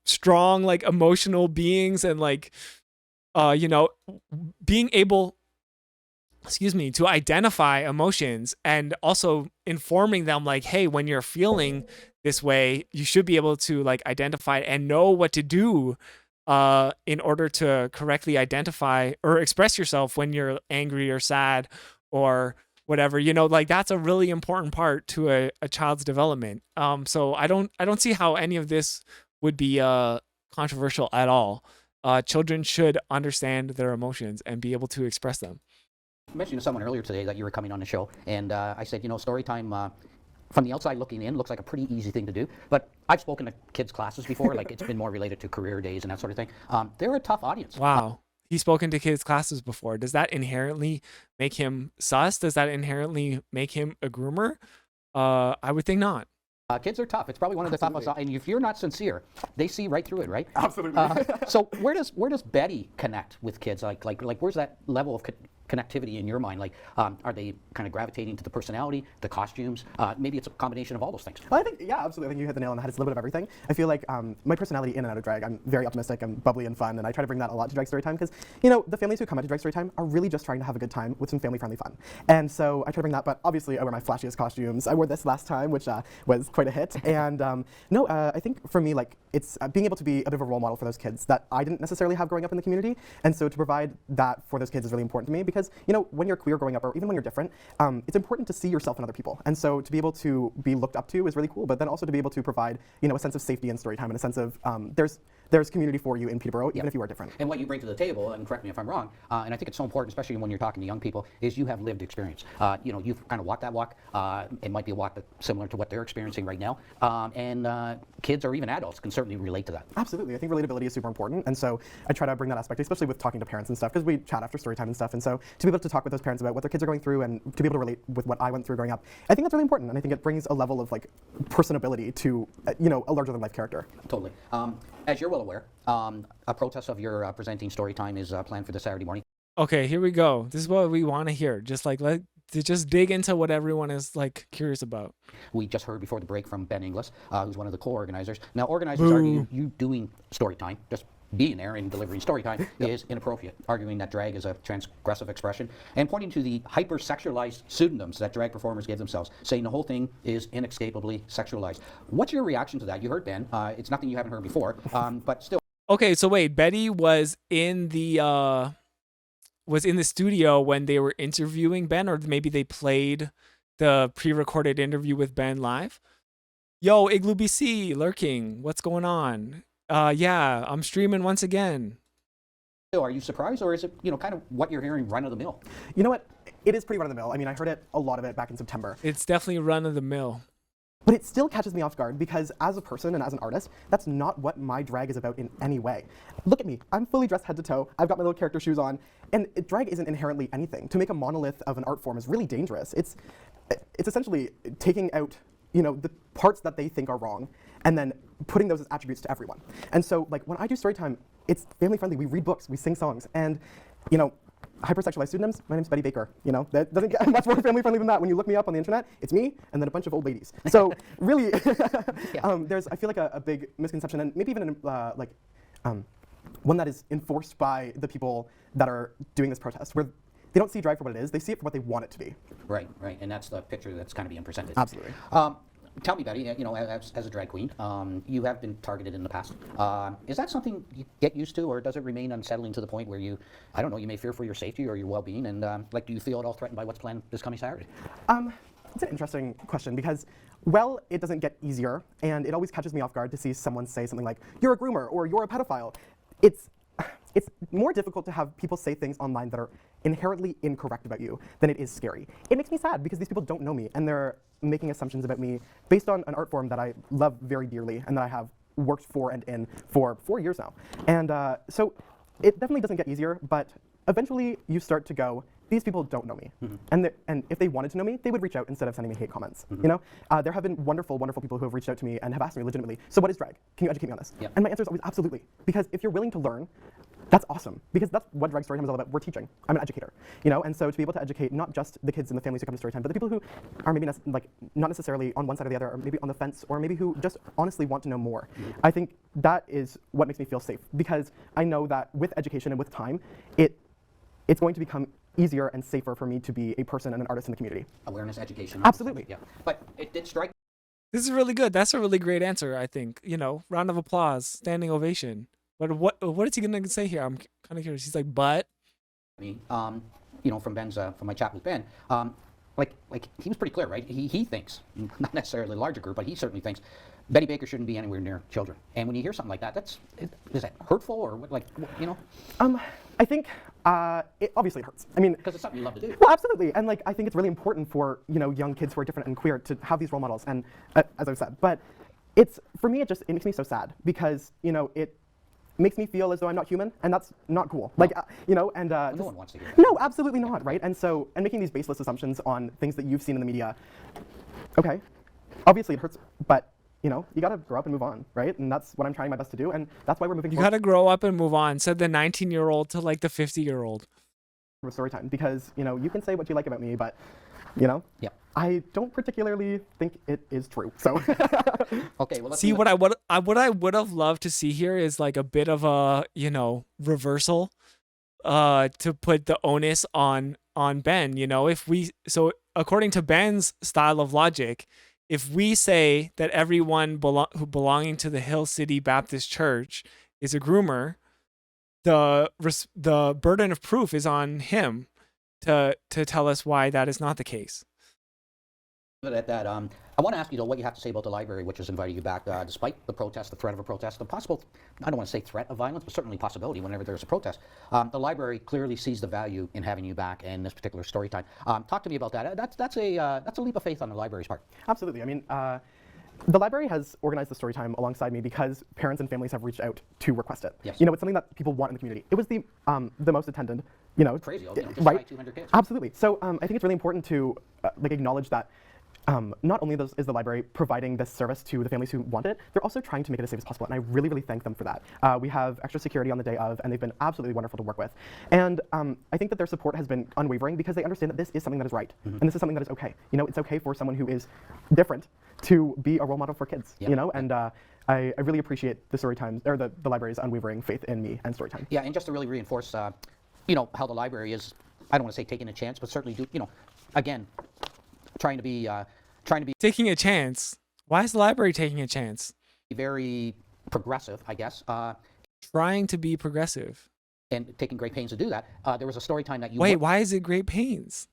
strong, like emotional beings, and like, being able, to identify emotions, and also informing them like, hey, when you're feeling this way, you should be able to like identify it and know what to do in order to correctly identify or express yourself when you're angry or sad or whatever, like that's a really important part to a child's development. So I don't see how any of this would be controversial at all. Children should understand their emotions and be able to express them. I mentioned to someone earlier today that you were coming on the show, and I said, story time, from the outside looking in, looks like a pretty easy thing to do. But I've spoken to kids' classes before, like it's been more related to career days and that sort of thing. They're a tough audience. Wow. He's spoken to kids' classes before. Does that inherently make him sus? Does that inherently make him a groomer? I would think not. Kids are tough. It's probably one of the toughest, and if you're not sincere, they see right through it, right? Absolutely. So where does Betty connect with kids? Like where's that level of connectivity in your mind? Like, are they kind of gravitating to the personality, the costumes? Maybe it's a combination of all those things. Well, I think, yeah, absolutely. I think you hit the nail on the head. It's a little bit of everything. I feel like my personality in and out of drag, I'm very optimistic, I'm bubbly and fun, and I try to bring that a lot to Drag Storytime because, the families who come out to Drag Storytime are really just trying to have a good time with some family-friendly fun. And so I try to bring that, but obviously I wear my flashiest costumes. I wore this last time, which was quite a hit. And I think for me, like, it's being able to be a bit of a role model for those kids that I didn't necessarily have growing up in the community. And so to provide that for those kids is really important to me because because, you know, when you're queer growing up, or even when you're different, it's important to see yourself in other people. And so to be able to be looked up to is really cool, but then also to be able to provide, you know, a sense of safety in story time, and a sense of there's community for you in Peterborough, even if you are different. And what you bring to the table, and correct me if I'm wrong, and I think it's so important, especially when you're talking to young people, is you have lived experience. You know, you've kind of walked that walk. It might be a walk that's similar to what they're experiencing right now. And kids or even adults can certainly relate to that. Absolutely. I think relatability is super important. And so I try to bring that aspect, especially with talking to parents and stuff, because we chat after story time and stuff. And so to be able to talk with those parents about what their kids are going through and to be able to relate with what I went through growing up, I think that's really important. And I think it brings a level of like personability to, you know, a larger than life character. Totally. As you're well aware, a protest of your presenting story time is planned for this Saturday morning. Okay, here we go. This is what we want to hear. Just like to just dig into what everyone is like curious about. We just heard before the break from Ben Inglis, who's one of the co-organizers. Now, organizers argue you doing story time, just being there and delivering story time, is inappropriate, arguing that drag is a transgressive expression, and pointing to the hyper-sexualized pseudonyms that drag performers give themselves, saying the whole thing is inexcapably sexualized. What's your reaction to that? You heard Ben. It's nothing you haven't heard before, but still. Okay, so wait, Betty was in the studio when they were interviewing Ben, or maybe they played the pre-recorded interview with Ben live. Yo, Igloo BC lurking. What's going on? Yeah, I'm streaming once again. Are you surprised, or is it, you know, kind of what you're hearing run of the mill? You know what? It is pretty run of the mill. I mean, I heard it, a lot of it back in September. It's definitely run of the mill. But it still catches me off guard because as a person and as an artist, that's not what my drag is about in any way. Look at me. I'm fully dressed head to toe. I've got my little character shoes on. And drag isn't inherently anything. To make a monolith of an art form is really dangerous. It's essentially taking out, you know, the parts that they think are wrong and then putting those as attributes to everyone. And so, like, when I do story time, it's family friendly. We read books, we sing songs, and, you know, hypersexualized pseudonyms, my name's Betty Baker. You know, that doesn't get much more family friendly than that. When you look me up on the internet, it's me and then a bunch of old ladies. So really, there's, I feel like a big misconception, and maybe even one that is enforced by the people that are doing this protest, where they don't see drag for what it is, they see it for what they want it to be. Right, right, and that's the picture that's kind of being presented. Absolutely. Tell me, Betty, you know, as a drag queen, you have been targeted in the past. Is that something you get used to, or does it remain unsettling to the point where you, I don't know, you may fear for your safety or your well-being, and like, do you feel at all threatened by what's planned this coming Saturday? It's an interesting question because, well, it doesn't get easier, and it always catches me off guard to see someone say something like, "You're a groomer," or "You're a pedophile." It's more difficult to have people say things online that are inherently incorrect about you than it is scary. It makes me sad because these people don't know me and they're making assumptions about me based on an art form that I love very dearly and that I have worked for and in for 4 years now. And so it definitely doesn't get easier, but eventually you start to go, these people don't know me. And if they wanted to know me, they would reach out instead of sending me hate comments. You know, there have been wonderful, wonderful people who have reached out to me and have asked me legitimately, so what is drag? Can you educate me on this? And my answer is always absolutely. Because if you're willing to learn, that's awesome. Because that's what drag storytime is all about. We're teaching. I'm an educator. You know, and so to be able to educate not just the kids and the families who come to storytime, but the people who are maybe not necessarily on one side or the other, or maybe on the fence, or maybe who just honestly want to know more. I think that is what makes me feel safe. Because I know that with education and with time, it's going to become easier and safer for me to be a person and an artist in the community. Awareness, education. Absolutely. Yeah. But it did strike. This is really good. That's a really great answer, I think. You know, round of applause, standing ovation. But what is he gonna say here? I'm kind of curious. He's like, but. Me, you know, from my chat with Ben, like he was pretty clear, right? He thinks, not necessarily a larger group, but he certainly thinks Betty Baker shouldn't be anywhere near children. And when you hear something like that, is that hurtful or what, like, you know? I think it obviously hurts. I mean, because it's something you love to do. Well, absolutely, and like I think it's really important for, you know, young kids who are different and queer to have these role models. And as I've said, but it's, for me, it makes me so sad because, you know, it makes me feel as though I'm not human, and that's not cool. Like, you know, and no one wants to hear that. No, absolutely not, right? And so, and making these baseless assumptions on things that you've seen in the media. Okay, obviously it hurts, but you know, you gotta grow up and move on, right? And that's what I'm trying my best to do, and that's why we're moving. You gotta grow up and move on. Said the 19-year-old to like the 50-year-old. Story time, because you know you can say what you like about me, but you know, I don't particularly think it is true. So okay, well, let's see what I would have loved to see here is like a bit of a, you know, reversal, to put the onus on Ben. You know, so according to Ben's style of logic, if we say that everyone who belonging to the Hill City Baptist Church is a groomer, the burden of proof is on him. to tell us why that is not the case. At that, I want to ask you though what you have to say about the library, which has invited you back, despite the protest, the threat of a protest, the possible, I don't want to say threat of violence, but certainly possibility whenever there's a protest. The library clearly sees the value in having you back in this particular story time. Talk to me about that. That's a leap of faith on the library's part. Absolutely. I mean, the library has organized the story time alongside me because parents and families have reached out to request it. Yes. You know, it's something that people want in the community. It was the most attended, you know. Crazy, just right? by 200 kids. Absolutely. So I think it's really important to like acknowledge that not only is the library providing this service to the families who want it, they're also trying to make it as safe as possible, and I really, really thank them for that. We have extra security on the day of, and they've been absolutely wonderful to work with. And I think that their support has been unwavering because they understand that this is something that is right, and this is something that is okay. You know, it's okay for someone who is different to be a role model for kids, you know, and I really appreciate the story times, or the library's unwavering faith in me and story time. Yeah, and just to really reinforce, you know, how the library is, I don't want to say taking a chance, but certainly do, you know, again, trying to be Taking a chance. Why is the library taking a chance? very progressive, I guess, Trying to be progressive. and taking great pains to do that. There was a story time that you Wait, why is it great pains?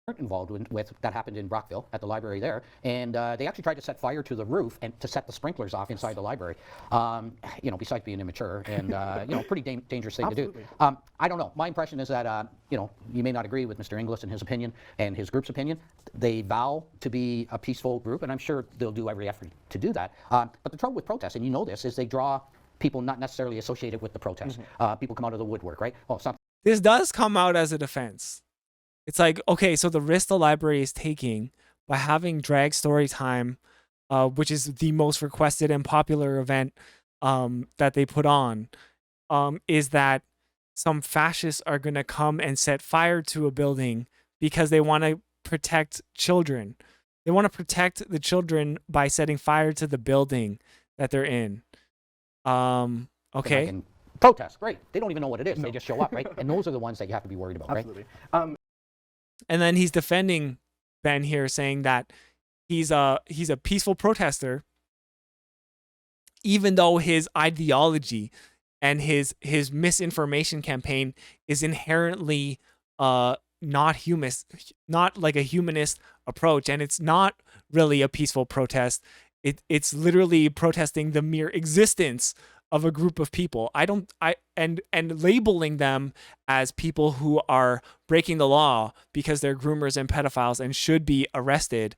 weren't involved with that happened in Brockville at the library there, and they actually tried to set fire to the roof and to set the sprinklers off inside the library. You know, besides being immature and you know, pretty dangerous thing to do. I don't know. My impression is that you know, you may not agree with Mr. Inglis and his opinion and his group's opinion. They vow to be a peaceful group, and I'm sure they'll do every effort to do that. But the trouble with protests, and you know this, is they draw people not necessarily associated with the protest. People come out of the woodwork, right? Oh, it's not. This does come out as a defense. It's like, okay, so the risk the library is taking by having drag story time, which is the most requested and popular event that they put on, is that some fascists are going to come and set fire to a building because they want to protect children. They want to protect the children by setting fire to the building that they're in. Okay. Protest, great. They don't even know what it is. They just show up, right? And those are the ones that you have to be worried about, right? Absolutely. And then he's defending Ben here, saying that he's a peaceful protester, even though his ideology and his misinformation campaign is inherently not like a humanist approach, and it's not really a peaceful protest. It's literally protesting the mere existence of a group of people. And labeling them as people who are breaking the law because they're groomers and pedophiles and should be arrested,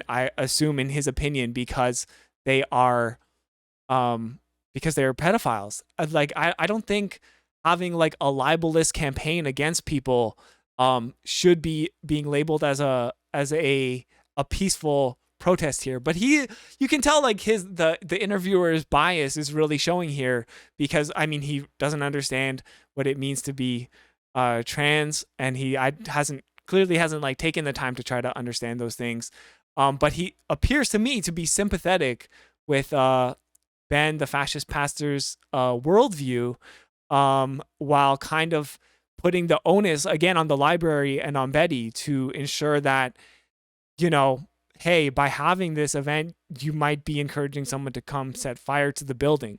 I assume in his opinion, because they are pedophiles. Like I don't think having like a libelous campaign against people should be being labeled as a peaceful protest here. But you can tell like the interviewer's bias is really showing here, because I mean, he doesn't understand what it means to be trans, and he hasn't like taken the time to try to understand those things. But he appears to me to be sympathetic with Ben, the fascist pastor's worldview, while kind of putting the onus again on the library and on Betty to ensure that, you know, hey, by having this event, you might be encouraging someone to come set fire to the building.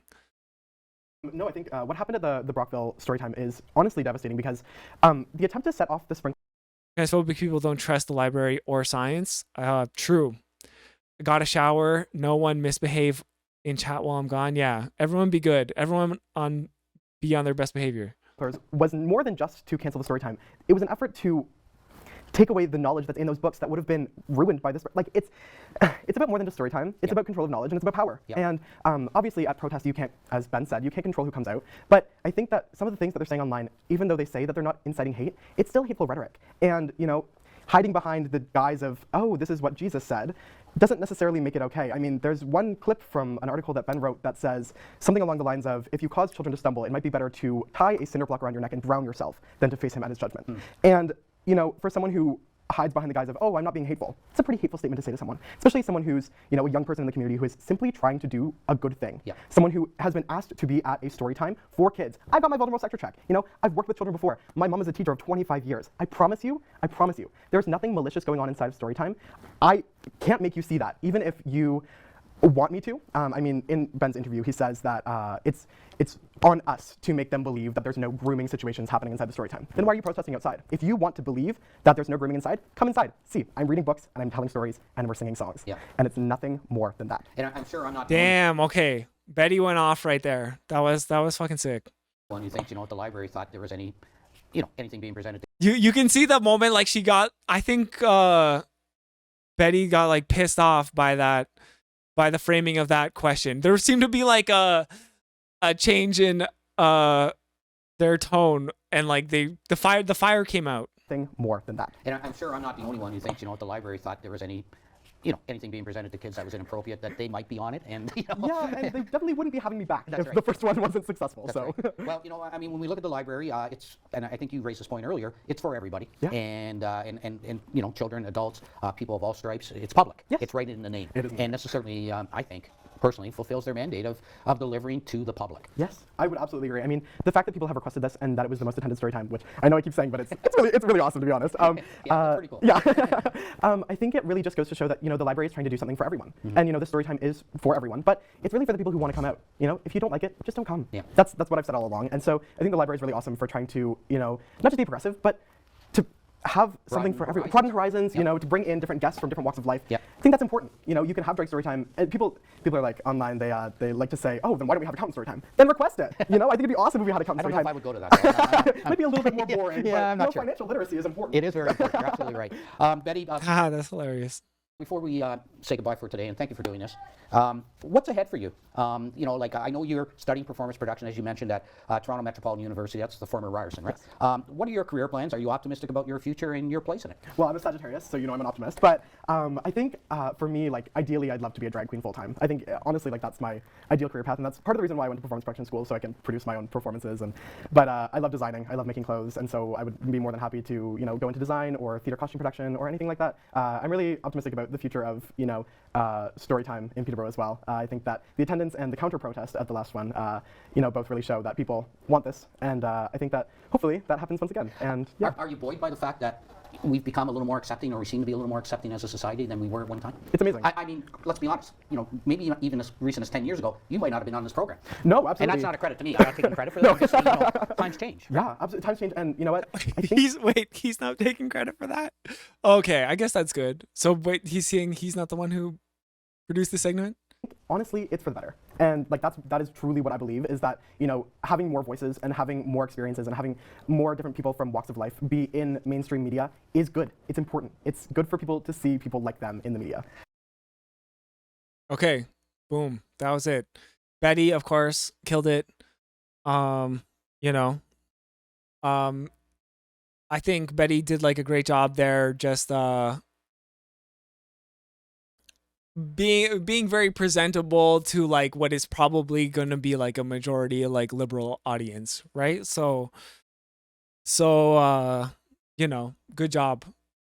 No, I think what happened at the Brockville Storytime is honestly devastating, because the attempt to set off the sprinkler. Transphobic people don't trust the library or science. True. I got a shower. No one misbehave in chat while I'm gone. Yeah, everyone be good. Everyone be on their best behavior. Was more than just to cancel the story time. It was an effort to take away the knowledge that's in those books that would have been ruined by this. Like it's about more than just story time. It's about control of knowledge, and it's about power. And obviously at protests you can't, as Ben said, you can't control who comes out. But I think that some of the things that they're saying online, even though they say that they're not inciting hate, it's still hateful rhetoric. And you know, hiding behind the guise of, oh, this is what Jesus said, doesn't necessarily make it okay. I mean, there's one clip from an article that Ben wrote that says something along the lines of, if you cause children to stumble, it might be better to tie a cinder block around your neck and drown yourself than to face him at his judgment. And you know, for someone who hides behind the guise of, oh, I'm not being hateful, it's a pretty hateful statement to say to someone, especially someone who's, you know, a young person in the community who is simply trying to do a good thing. Someone who has been asked to be at a story time for kids. I got my vulnerable sector check. You know, I've worked with children before. My mom is a teacher of 25 years. I promise you, there's nothing malicious going on inside of story time. I can't make you see that, even if you want me to. I mean, in Ben's interview, he says that it's on us to make them believe that there's no grooming situations happening inside the story time. Then why are you protesting outside? If you want to believe that there's no grooming inside, come inside. See, I'm reading books and I'm telling stories and we're singing songs. Yeah. And it's nothing more than that. And I'm sure I'm not Damn. Okay. Betty went off right there. That was fucking sick. the one who thinks, at the library thought there was any, anything being presented. You can see that moment, like she got. I think Betty got like pissed off by the framing of that question. There seemed to be like a change in their tone, and like the fire came out. Nothing more than that. And I'm sure I'm not the only one who thinks, the library thought there was any, anything being presented to kids that was inappropriate, that they might be on it, and Yeah, and they definitely wouldn't be having me back That's if right. the first one wasn't successful. That's so. right. Well, I mean, when we look at the library, and I think you raised this point earlier, it's for everybody. Yeah. And children, adults, people of all stripes. It's public. Yes. It's right in the name. It is. And this is certainly, I think, personally, fulfills their mandate of delivering to the public. Yes, I would absolutely agree. I mean, the fact that people have requested this and that it was the most attended story time, which I know I keep saying, but it's really awesome, to be honest. Yeah, that's pretty cool. Yeah, I think it really just goes to show that the library is trying to do something for everyone, and the story time is for everyone. But it's really for the people who want to come out. If you don't like it, just don't come. Yeah. That's what I've said all along. And so I think the library is really awesome for trying to not just be progressive, but to have something for everyone, broaden horizons, to bring in different guests from different walks of life. Yep. I think that's important. You can have drag story time, and people are like online, they like to say, oh, then why don't we have accountant story time? Then request it. I think it'd be awesome if we had I accountant don't story know if I time. would go to that. It might be a little bit more boring, Yeah, but I'm not sure. financial literacy is important. It is very important. You're absolutely right. Betty, That's hilarious. before we say goodbye for today, and thank you for doing this, what's ahead for you? I know you're studying performance production, as you mentioned, at Toronto Metropolitan University. That's the former Ryerson, right? Yes. What are your career plans? Are you optimistic about your future and your place in it? Well, I'm a Sagittarius, so I'm an optimist. But I think for me, ideally, I'd love to be a drag queen full time. I think honestly, that's my ideal career path, and that's part of the reason why I went to performance production school, so I can produce my own performances. But I love designing. I love making clothes, and so I would be more than happy to go into design or theater costume production or anything like that. I'm really optimistic about the future of story time in Peterborough as well. I think that the attendance and the counter protest at the last one, both really show that people want this, and I think that hopefully that happens once again. And yeah, Are you buoyed by the fact that we've become a little more accepting, or we seem to be a little more accepting as a society than we were at one time? it's amazing. I mean, let's be honest. Maybe even as recent as 10 years ago, you might not have been on this program. No, absolutely. And that's not a credit to me. I'm not taking credit for that. Just, times change. Yeah, absolutely. Times change, and you know what? I think He's not taking credit for that. Okay, I guess that's good. So wait, he's saying he's not the one who produced the segment? honestly, it's for the better. And that is truly what I believe, is that, having more voices and having more experiences and having more different people from walks of life be in mainstream media is good. It's important. It's good for people to see people like them in the media. Okay, boom. That was it. Betty, of course, killed it. I think Betty did like a great job there, just being very presentable to like what is probably going to be like a majority like liberal audience, right? So good job.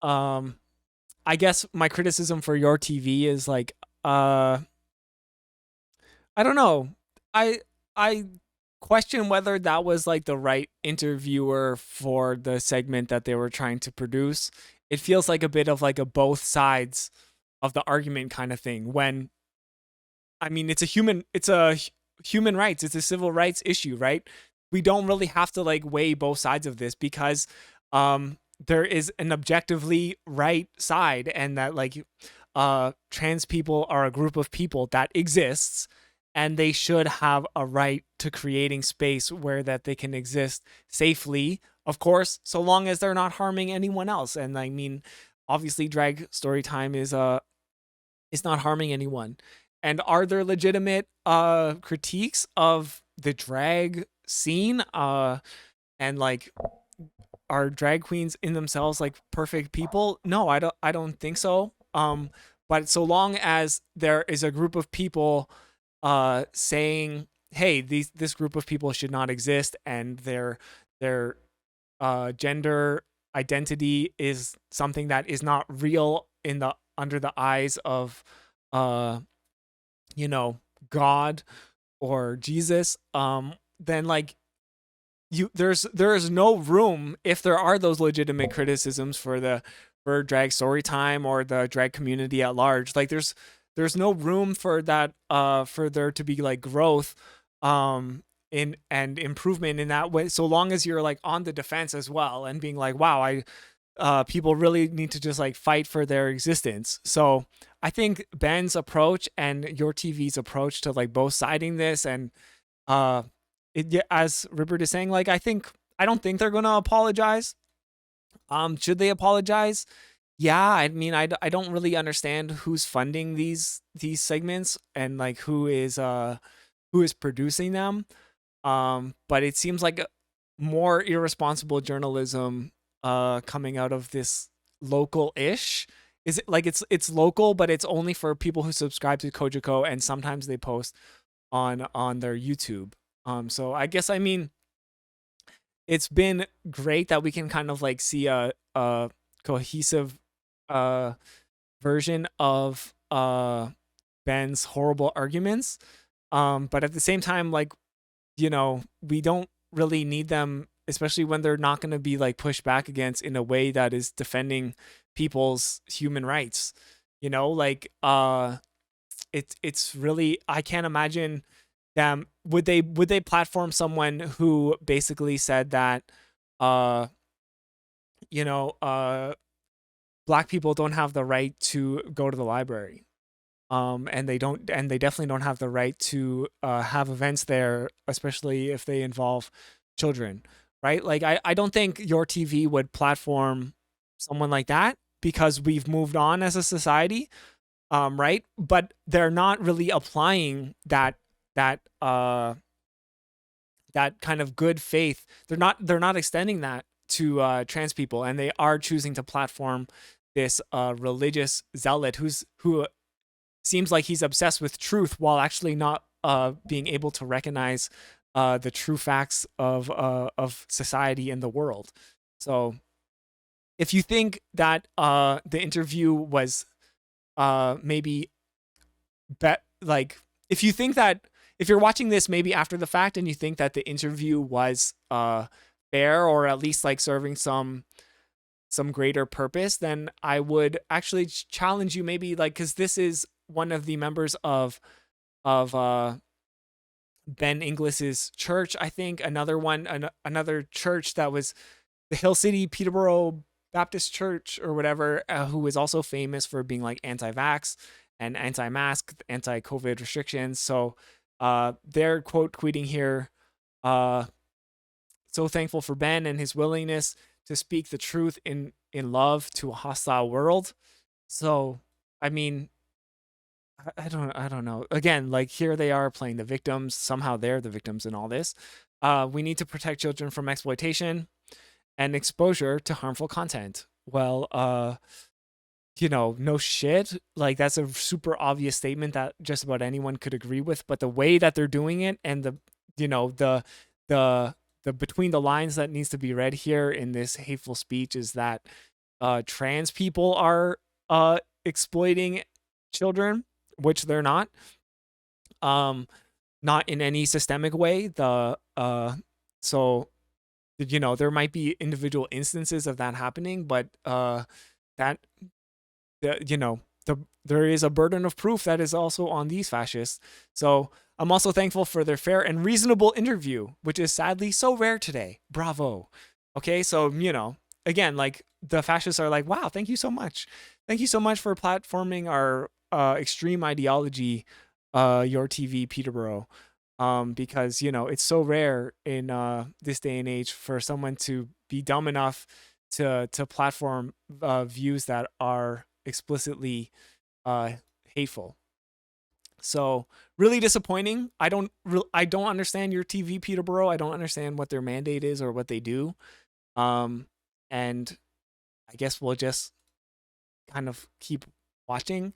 I guess my criticism for YourTV is like I don't know. I question whether that was like the right interviewer for the segment that they were trying to produce. It feels like a bit of like a both sides of the argument kind of thing, when I mean it's a human rights, it's a civil rights issue, right? We don't really have to like weigh both sides of this, because there is an objectively right side, and that like trans people are a group of people that exists, and they should have a right to creating space where that they can exist safely, of course, so long as they're not harming anyone else. And I mean, obviously drag story time is not harming anyone. And are there legitimate critiques of the drag scene, and like, are drag queens in themselves like perfect people? No, I don't think so. But so long as there is a group of people saying, hey, this group of people should not exist, and their gender identity is something that is not real under the eyes of God or Jesus, then like there is no room, if there are those legitimate criticisms for drag story time or the drag community at large. Like there's there's no room for that for there to be like growth in and improvement in that way, so long as you're like on the defense as well and being like, wow, people really need to just like fight for their existence. So I think Ben's approach and YourTV's approach to like both siding this and as Rupert is saying, like I don't think they're gonna apologize. Should they apologize? Yeah, I mean, I don't really understand who's funding these segments and like who is producing them. But it seems like more irresponsible journalism coming out of this local-ish. Is it like it's local, but it's only for people who subscribe to Kojiko, and sometimes they post on their YouTube. So I guess, I mean, it's been great that we can kind of like see a cohesive version of Ben's horrible arguments. But at the same time, like, you know, we don't really need them, especially when they're not going to be like pushed back against in a way that is defending people's human rights. You know, like it's really, I can't imagine them, would they platform someone who basically said that you know, black people don't have the right to go to the library. And they definitely don't have the right to have events there, especially if they involve children, right? Like I don't think YourTV would platform someone like that because we've moved on as a society, right? But they're not really applying that kind of good faith. They're not extending that to trans people, and they are choosing to platform this religious zealot who seems like he's obsessed with truth while actually not being able to recognize the true facts of society and the world. So if you think that the interview was maybe like, if you think that, if you're watching this maybe after the fact and you think that the interview was fair or at least like serving some greater purpose, then I would actually challenge you, maybe like, because this is one of the members of Ben Inglis's church, I think, another church that was the Hill City Peterborough Baptist Church or whatever, who is also famous for being like anti-vax and anti-mask, anti-COVID restrictions. So they're quote tweeting here, so thankful for Ben and his willingness to speak the truth in love to a hostile world. So I mean, I don't know. Again, like, here they are playing the victims. Somehow they're the victims in all this. We need to protect children from exploitation and exposure to harmful content. Well, you know, no shit. Like, that's a super obvious statement that just about anyone could agree with. But the way that they're doing it, and the, you know, the between the lines that needs to be read here in this hateful speech is that trans people are exploiting children, which they're not. Not in any systemic way. So, you know, there might be individual instances of that happening, but you know, there is a burden of proof that is also on these fascists. So I'm also thankful for their fair and reasonable interview, which is sadly so rare today. Bravo. Okay, so, you know, again, like, the fascists are like, wow, thank you so much. Thank you so much for platforming our extreme ideology, YourTV Peterborough. Because, you know, it's so rare in this day and age for someone to be dumb enough to platform views that are explicitly hateful. So really disappointing. I don't understand YourTV Peterborough. I don't understand what their mandate is or what they do. And I guess we'll just kind of keep watching.